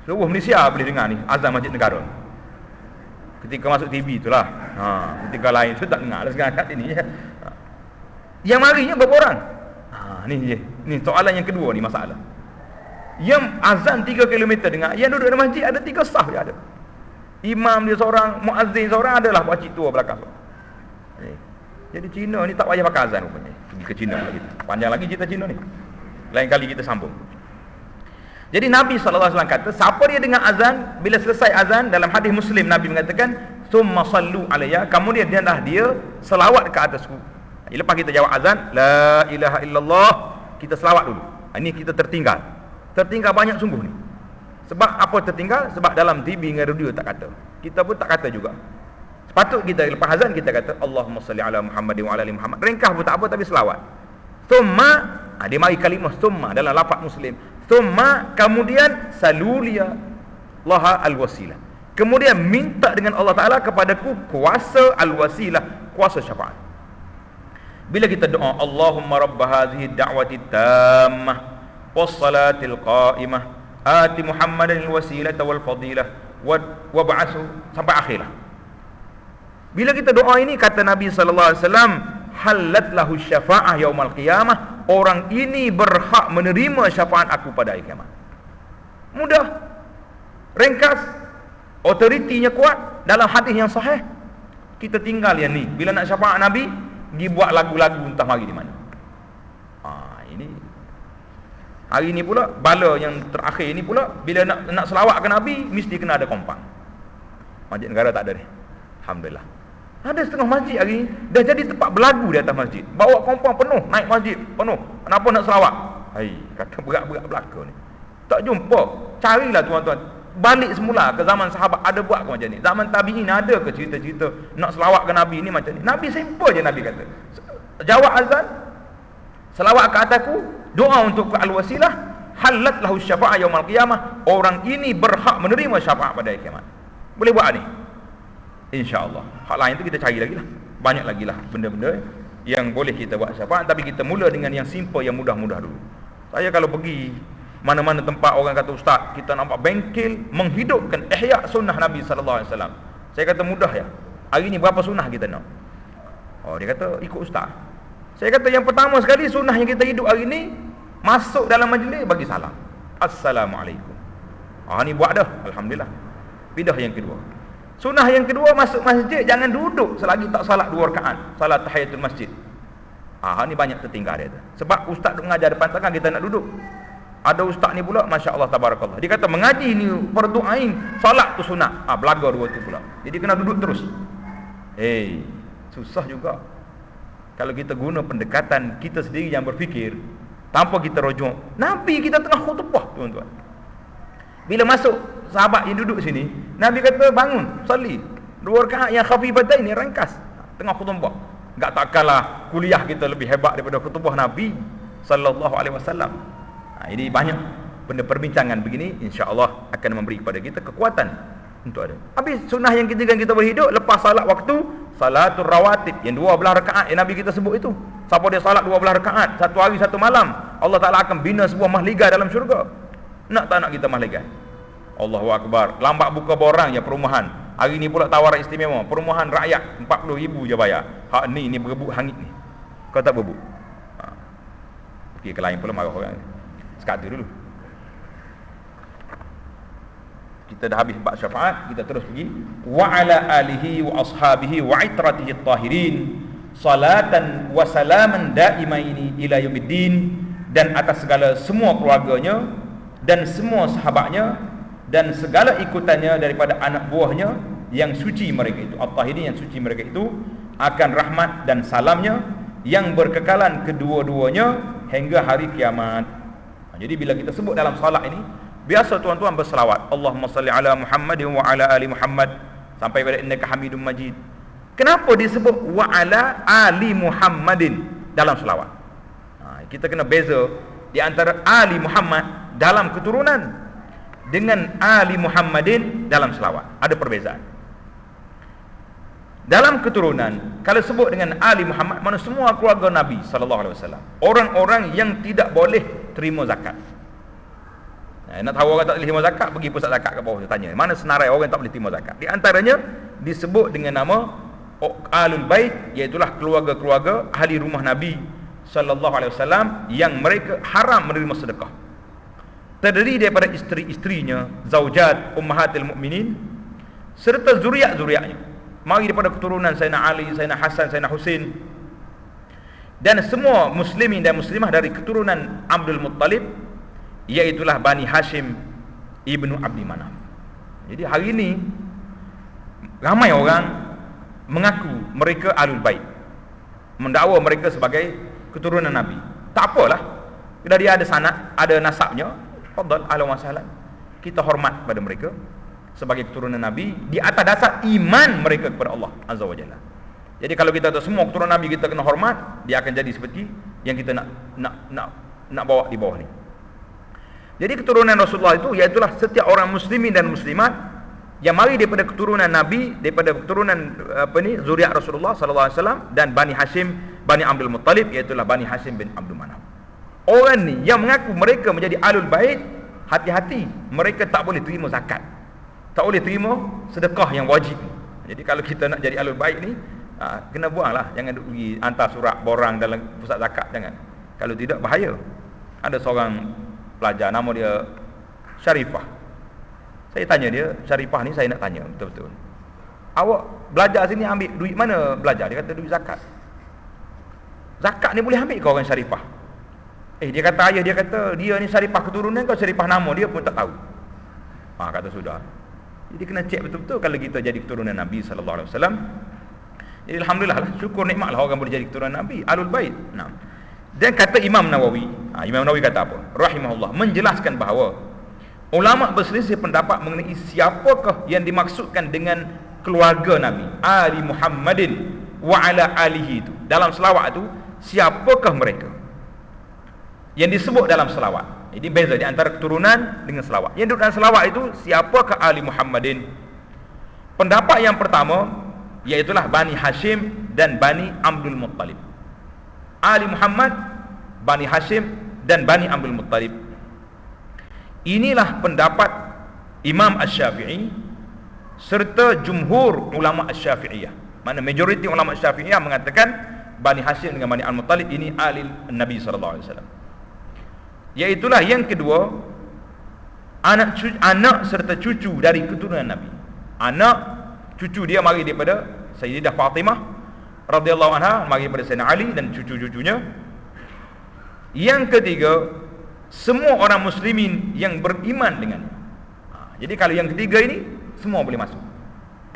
S2: Seluruh Malaysia boleh dengar ni azan masjid negara. Ketika masuk TV itulah. Ketika lain tu tak dengar lah sekarang kat sini. Yang marinya berapa orang? Ni soalan yang kedua ni masalah. Yang azan 3 kilometer dengar, yang duduk di masjid ada 3 saf dia ada. Imam dia seorang, muazzin seorang, adalah pakcik tua belakang tu. Jadi Cina ni tak payah pakai azan rupanya. Pergi ke Cina lagi. Panjang lagi cerita Cina ni. Lain kali kita sambung. Jadi Nabi SAW kata, siapa dia dengar azan, bila selesai azan, dalam hadis Muslim Nabi mengatakan, "Tsumma sallu alayya", kemudian dia selawat ke atasku. Lepas kita jawab azan, la ilaha illallah, kita selawat dulu. Ini kita tertinggal. Tertinggal banyak sungguh ni. Sebab apa tertinggal? Sebab dalam TV dengan radio tak kata. Kita pun tak kata juga. Sepatut kita lepas azan kita kata Allahumma salli ala Muhammadin wa ala ali Muhammad. Ringkas pun tak apa, tapi selawat. Tsumma, dia mari kalimah tsumma dalam lafaz Muslim. Tsumma, kemudian saluliya laha al-wasilah. Kemudian minta dengan Allah Taala kepadaku kuasa al-wasilah, kuasa syafaat. Bila kita doa Allahumma rabb hadhihi ad-da'wati tammah was salatil qa'imah ati Muhammadan al-wasilata wal fadilah wa ba'athu sampai akhirlah. Bila kita doa ini, kata Nabi sallallahu alaihi wasallam, halat lahu syafa'ah yaumal qiyamah, orang ini berhak menerima syafaat aku pada hari kiamat. Mudah, ringkas, otoritinya kuat, dalam hadis yang sahih. Kita tinggal yang ni. Bila nak syafaat Nabi, pergi buat lagu-lagu entah mari di mana. Ini hari ni pula bala yang terakhir ni pula, bila nak selawat ke Nabi mesti kena ada kompang. Masjid negara tak ada ni. Alhamdulillah. Ada setengah masjid hari ni dah jadi tempat berlagu di atas masjid. Bawa kompang penuh, naik masjid penuh. Kenapa nak selawat? Kata berat-berat belaka ni. Tak jumpa. Carilah tuan-tuan. Balik semula ke zaman sahabat, ada buat ke macam ni? Zaman tabi'in ada ke cerita-cerita nak selawat ke Nabi ni macam ni? Nabi simple je, Nabi kata. Jawab azan, selawat ke atasku, doa untuk al-wasilah, halat lahu syafa'ah yaumal qiyamah, orang ini berhak menerima syafaat pada hari kiamat. Boleh buat ni? InsyaAllah. Hak lain tu kita cari lagi lah. Banyak lagi lah benda-benda yang boleh kita buat syafaat. Tapi kita mula dengan yang simple, yang mudah-mudah dulu. Saya kalau pergi mana-mana tempat orang kata ustaz, kita nampak bengkel menghidupkan ihya sunnah Nabi SAW. Saya kata mudah ya. Hari ni berapa sunnah kita nak? Dia kata ikut ustaz. Saya kata yang pertama sekali sunnah yang kita hidup hari ni, masuk dalam majlis bagi salam. Assalamualaikum. Ni buat dah. Alhamdulillah. Pindah yang kedua. Sunnah yang kedua, masuk masjid jangan duduk selagi tak salat 2 rakaat, salat tahiyatul masjid. Ni banyak tertinggal dia tu. Sebab ustaz duk mengajar depan tangan, kita nak duduk. Ada ustaz ni pula, masya-Allah tabarakallah. Dia kata mengaji ni fardu ain, solat tu sunat. Belaga dua tu pula. Jadi kena duduk terus. Susah juga. Kalau kita guna pendekatan kita sendiri yang berfikir tanpa kita rujuk. Nabi kita tengah khutbah, tuan-tuan. Bila masuk sahabat yang duduk sini, Nabi kata bangun, salli. 2 rakaat yang khafifatain ni ringkas. Tengah khutbah. Enggak takkanlah kuliah kita lebih hebat daripada khutbah Nabi sallallahu alaihi wasallam. Ini banyak benda perbincangan begini, insya-Allah akan memberi kepada kita kekuatan untuk ada. Habis sunnah yang ketiga kita berhidup lepas salat waktu, salatul rawatib yang 12 rakaat yang Nabi kita sebut itu. Siapa dia salat 12 rakaat satu hari satu malam, Allah Taala akan bina sebuah mahligai dalam syurga. Nak tak nak kita mahligai? Allahu akbar. Lambat buka borang ya perumahan. Hari ni pula tawaran istimewa, perumahan rakyat 40,000 je bayar. Hak ni berebut hangit ni. Kau tak berebut. Okey, ke lain pula marah orang. Sekata dulu. Kita dah habis bab syafaat, kita terus pergi wa ala alihi wa ashabihi wa itratihi at-tahirin salatan wa salaman daimaini ila yaumiddin, dan atas segala semua keluarganya dan semua sahabatnya dan segala ikutannya daripada anak buahnya yang suci mereka itu, at-tahirin yang suci mereka itu, akan rahmat dan salamnya yang berkekalan kedua-duanya hingga hari kiamat. Jadi bila kita sebut dalam salat ini, biasa tuan-tuan berselawat, Allahumma salli ala Muhammadin wa ala ali Muhammad sampai pada innaka Hamidum Majid. Kenapa disebut wa ala ali Muhammadin dalam selawat? Kita kena beza di antara ali Muhammad dalam keturunan dengan ali Muhammadin dalam selawat. Ada perbezaan. Dalam keturunan, kalau sebut dengan ali Muhammad, mana semua keluarga Nabi sallallahu alaihi wasallam, orang-orang yang tidak boleh terima zakat. Nak tahu orang tak boleh terima zakat, pergi pusat zakat kat bawah tanya, mana senarai orang tak boleh terima zakat. Di antaranya disebut dengan nama Ahlul Bait, iaitu keluarga-keluarga ahli rumah Nabi sallallahu alaihi wasallam yang mereka haram menerima sedekah. Terdiri daripada isteri-isterinya, zaujat ummahatil mukminin, serta zuriat-zuriatnya. Mari daripada keturunan Sayyidina Ali, Sayyidina Hasan, Sayyidina Husain, dan semua muslimin dan muslimah dari keturunan Abdul Muttalib, iaitulah Bani Hashim ibnu Abdi Manaf. Jadi hari ini ramai orang mengaku mereka Ahlul Bait, mendakwa mereka sebagai keturunan Nabi. Tak apalah, bila dia ada sanad, ada nasabnya, fadal, ahlan wa sahlan. Kita hormat pada mereka sebagai keturunan Nabi di atas dasar iman mereka kepada Allah Azza wa Jalla. Jadi kalau kita tahu semua keturunan Nabi kita kena hormat, dia akan jadi seperti yang kita nak bawa di bawah ni. Jadi keturunan Rasulullah itu iaitulah setiap orang muslimin dan muslimat yang mari daripada keturunan Nabi, daripada keturunan zuriat Rasulullah sallallahu alaihi wasallam, dan Bani Hashim, Bani Abdul Muttalib, iaitulah Bani Hashim bin Abdul Manaf. Orang ni yang mengaku mereka menjadi Ahlul Bait, hati-hati, mereka tak boleh terima zakat, tak boleh terima sedekah yang wajib. Jadi kalau kita nak jadi Ahlul Bait ni, kena buanglah, jangan duk pergi hantar surat borang dalam pusat zakat, jangan. Kalau tidak bahaya. Ada seorang pelajar nama dia Syarifah. Saya tanya dia, Syarifah ni saya nak tanya betul-betul, awak belajar sini ambil duit mana belajar? Dia kata duit zakat. Zakat ni boleh ambil ke orang Syarifah? Dia kata ayah dia kata dia ni Syarifah keturunan kau, Syarifah nama dia pun tak tahu. Kata sudah. Jadi kena cek betul-betul kalau kita jadi keturunan Nabi sallallahu alaihi wasallam. Jadi alhamdulillah lah, syukur nikmatlah orang boleh jadi keturunan Nabi, Ahlul Bait. Dan kata Imam Nawawi, Imam Nawawi kata apa? Rahimahullah, menjelaskan bahawa ulama berselisih pendapat mengenai siapakah yang dimaksudkan dengan keluarga Nabi, Ali Muhammadin wa ala alihi itu. Dalam selawat itu, siapakah mereka yang disebut dalam selawat? Jadi beza di antara keturunan dengan selawat. Yang duduk dalam selawat itu siapakah Ali Muhammadin? Pendapat yang pertama iaitulah Bani Hashim dan Bani Abdul Muttalib. Ali Muhammad, Bani Hashim dan Bani Abdul Muttalib. Inilah pendapat Imam Asy-Syafi'i serta jumhur ulama Asy-Syafi'iyah. Mana majoriti ulama Asy-Syafi'iyah mengatakan Bani Hashim dengan Bani Abdul Muttalib ini ahli Nabi sallallahu alaihi wasallam. Iaitulah yang kedua, anak serta cucu dari keturunan Nabi. Anak cucu dia mari daripada Sayyidah Fatimah radhiyallahu anha, mari daripada Sayyidina Ali dan cucu-cucunya. Yang ketiga, semua orang muslimin yang beriman dengannya. Jadi kalau yang ketiga ini semua boleh masuk.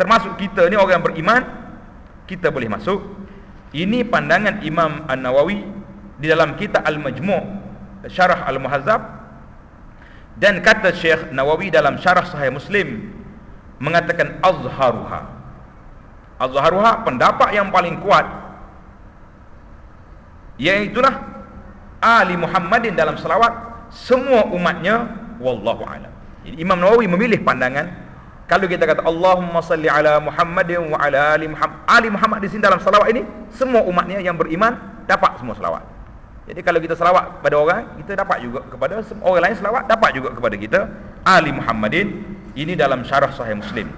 S2: Termasuk kita ni orang beriman, kita boleh masuk. Ini pandangan Imam An-Nawawi di dalam kitab Al-Majmu' Syarah Al-Muhazzab, dan kata Syekh Nawawi dalam Syarah Sahih Muslim mengatakan azharuha pendapat yang paling kuat, iaitulah Ali Muhammadin dalam selawat semua umatnya, wallahu a'lam. Jadi Imam Nawawi memilih pandangan, kalau kita kata Allahumma salli ala Muhammadin wa ala ali Muhammad, Ali Muhammad di sini dalam selawat ini semua umatnya yang beriman dapat semua selawat. Jadi kalau kita selawat pada orang, kita dapat juga kepada orang lain, selawat dapat juga kepada kita, Ali Muhammadin. Ini dalam Syarah Sahih Muslim.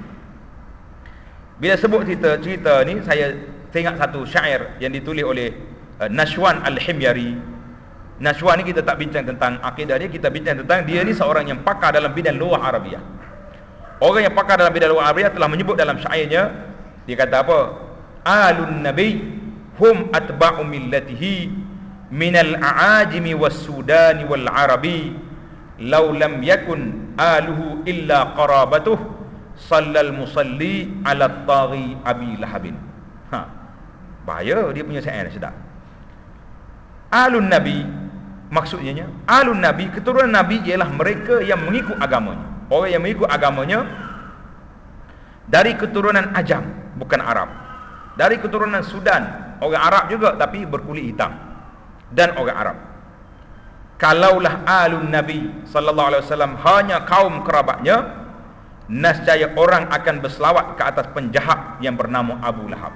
S2: Bila sebut cerita ni, saya teringat satu syair yang ditulis oleh Nashwan Al-Himyari. Nashwan ni kita tak bincang tentang akidah dia, kita bincang tentang dia ni seorang yang pakar dalam bidang lughah Arabiah. Orang yang pakar dalam bidang lughah Arabiah telah menyebut dalam syairnya, dia kata apa? Alun Nabi hum atba'u millatihi minal a'ajimi was sudani wal arabi, law lam yakun aluhu illa qarabatuh sallal musalli ala taghi abi lahabin. Bahaya dia punya syair sedap. Alun Nabi, maksudnya Alun Nabi, keturunan Nabi ialah mereka yang mengikut agamanya. Orang yang mengikut agamanya dari keturunan Ajam, bukan Arab. Dari keturunan Sudan, orang Arab juga tapi berkulit hitam, dan orang Arab. Kalaulah Alun Nabi sallallahu alaihi wasallam hanya kaum kerabatnya, nescaya orang akan berselawat ke atas penjahat yang bernama Abu Lahab.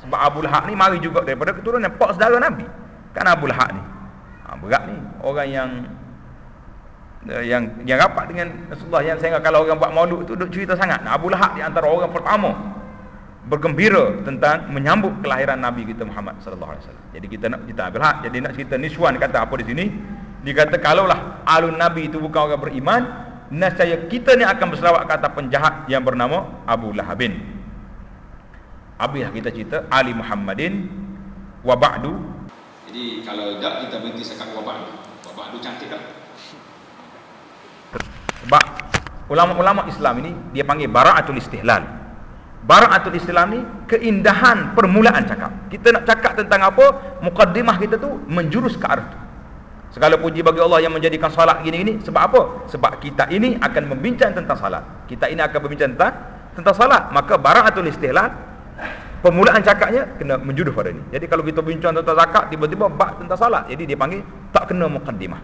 S2: Sebab Abu Lahab ni mari juga daripada keturunan pak saudara Nabi. Kan Abu Lahab ni berat ni, orang yang rapat dengan Rasulullah, yang sehingga kalau orang buat maulud tu duk cerita sangat. Abu Lahab di antara orang pertama bergembira tentang menyambut kelahiran Nabi kita Muhammad sallallahu alaihi wasallam. Jadi kita nak cerita Abu Lahab, jadi nak cerita Nishwan kata apa di sini? Dia kata kalaulah alun Nabi itu bukan orang beriman, nescaya kita ni akan berselawat ke atas penjahat yang bernama Abu Lahabin. Habislah kita cerita Ali Muhammadin wa ba'du.
S1: Jadi kalau tak kita berhenti sekat wa ba'du cantik tak?
S2: Sebab ulama-ulama Islam ini dia panggil bara'atul istihlal. Bara'atul istihlal ni keindahan permulaan cakap. Kita nak cakap tentang apa, mukaddimah kita tu menjurus ke arah tu. Segala puji bagi Allah yang menjadikan salat gini-gini. Sebab apa? Sebab kita ini akan membincang tentang salat. Kita ini akan berbincang tentang salat. Maka bara'atul istihlal, permulaan cakapnya kena menjurus pada ni. Jadi kalau kita bincang tentang zakat, tiba-tiba bab tentang salat, jadi dia panggil tak kena mukaddimah.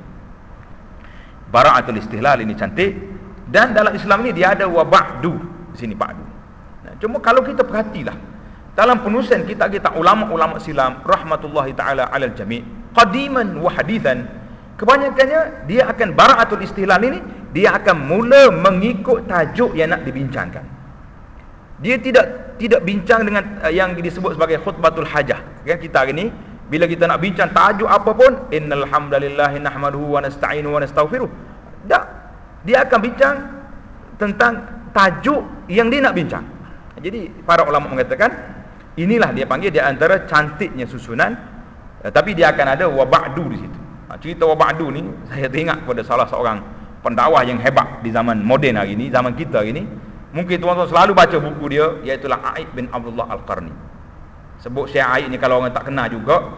S2: Bara'atul istihlal ini cantik. Dan dalam Islam ini dia ada wa ba'du. Di sini ba'du. Nah, cuma kalau kita perhatilah dalam penulisan kita ulama-ulama silam rahmatullahi taala alal jami', qadiman wa hadithan, kebanyakannya dia akan bara'atul istihlal ini dia akan mula mengikut tajuk yang nak dibincangkan. Dia tidak bincang dengan yang disebut sebagai khutbatul hajah. Kan kita hari ni bila kita nak bincang tajuk apa pun, innal hamdalillahi nahmaduhu wa nasta'inu wa nastaghfiruh. Tak. Dia akan bincang tentang tajuk yang dia nak bincang. Jadi para ulama mengatakan inilah dia panggil di antara cantiknya susunan, tapi dia akan ada wa ba'du di situ. Cerita wa ba'du ni saya teringat pada salah seorang pendakwah yang hebat di zaman moden hari ni, zaman kita hari ni. Mungkin tuan-tuan selalu baca buku dia, iaitu Aib bin Abdullah Al-Qarni. Sebut Syekh Aib ni kalau orang tak kenal juga,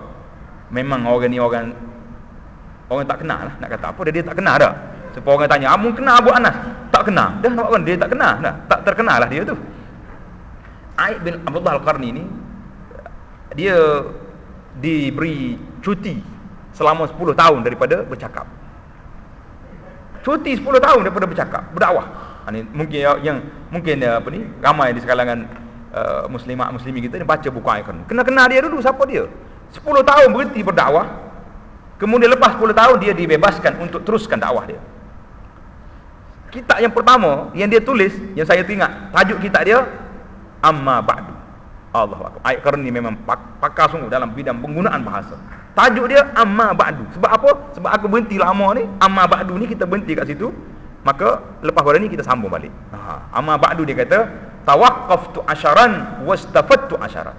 S2: memang orang ni orang tak kenal lah. Nak kata apa, dia tak kenal dah. Sebab orang tanya, "Amun kenal Abu Anas?" Tak kenal. Dah nak orang dia tak kenal dah. Tak terkenal lah dia tu. Aib bin Abdullah Al-Qarni ni dia diberi cuti selama 10 tahun daripada bercakap. Cuti 10 tahun daripada bercakap, berdakwah. Ini mungkin apa ni, ramai di kalangan muslimat muslimi kita ni baca buku Aib Qarni. Kena kenal dia dulu siapa dia. 10 tahun berhenti berdakwah. Kemudian lepas 10 tahun dia dibebaskan untuk teruskan dakwah dia. Kitab yang pertama yang dia tulis, yang saya teringat, tajuk kitab dia Amma Ba'du. Allahu Akbar. Aib Qarni memang pakar sungguh dalam bidang penggunaan bahasa. Tajuk dia Amma Ba'du. Sebab apa? Sebab aku berhenti lama ni, Amma Ba'du ni kita berhenti kat situ. Maka lepas pada ni kita sambung balik. Amma Ba'du dia kata, tawaqqaftu asharan wastafattu asharan.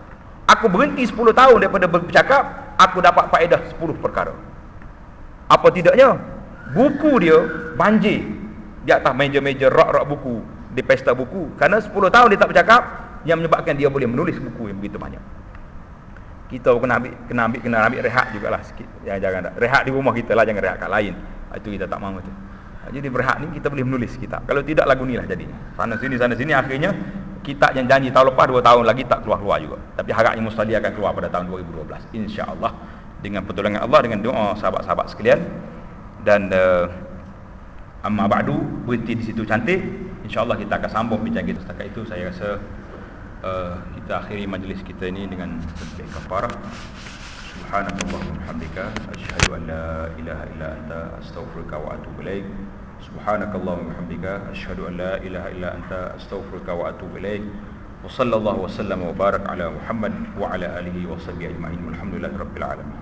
S2: Aku berhenti 10 tahun daripada bercakap, aku dapat faedah 10 perkara. Apa tidaknya? buku dia banjir di atas meja-meja rak-rak buku di pesta buku. Kerana 10 tahun dia tak bercakap, yang menyebabkan dia boleh menulis buku yang begitu banyak. Kita kena ambil rehat jugalah sikit. Jangan rehat di rumah kita lah, jangan rehat kat lain. Itu kita tak mahu tu. Jadi berehat ni kita boleh menulis kitab. Kalau tidak lagu ni lah jadinya. Sana sini akhirnya kitab yang janji tahun lepas 2 tahun lagi tak keluar juga. Tapi harapnya mustahil akan keluar pada tahun 2012 insya-Allah dengan pertolongan Allah, dengan doa sahabat-sahabat sekalian. Dan amma ba'du, berhenti di situ cantik. Insya-Allah kita akan sambung bincang kita setakat itu. Saya rasa kita akhiri majlis kita ini dengan tasbih kafarah. Subhanallahi wa bihamdika asyhadu an la ilaha illa anta astaghfiruka wa atubu ilaik. Subhanakallah wa bihamdika asyhadu an la ilaha illa anta astaghfiruka wa atubu ilaik. Wa sallallahu wa sallam wa barak ala Muhammad wa ala alihi wa sahbihi ajma'in. Walhamdulillahirabbil alamin.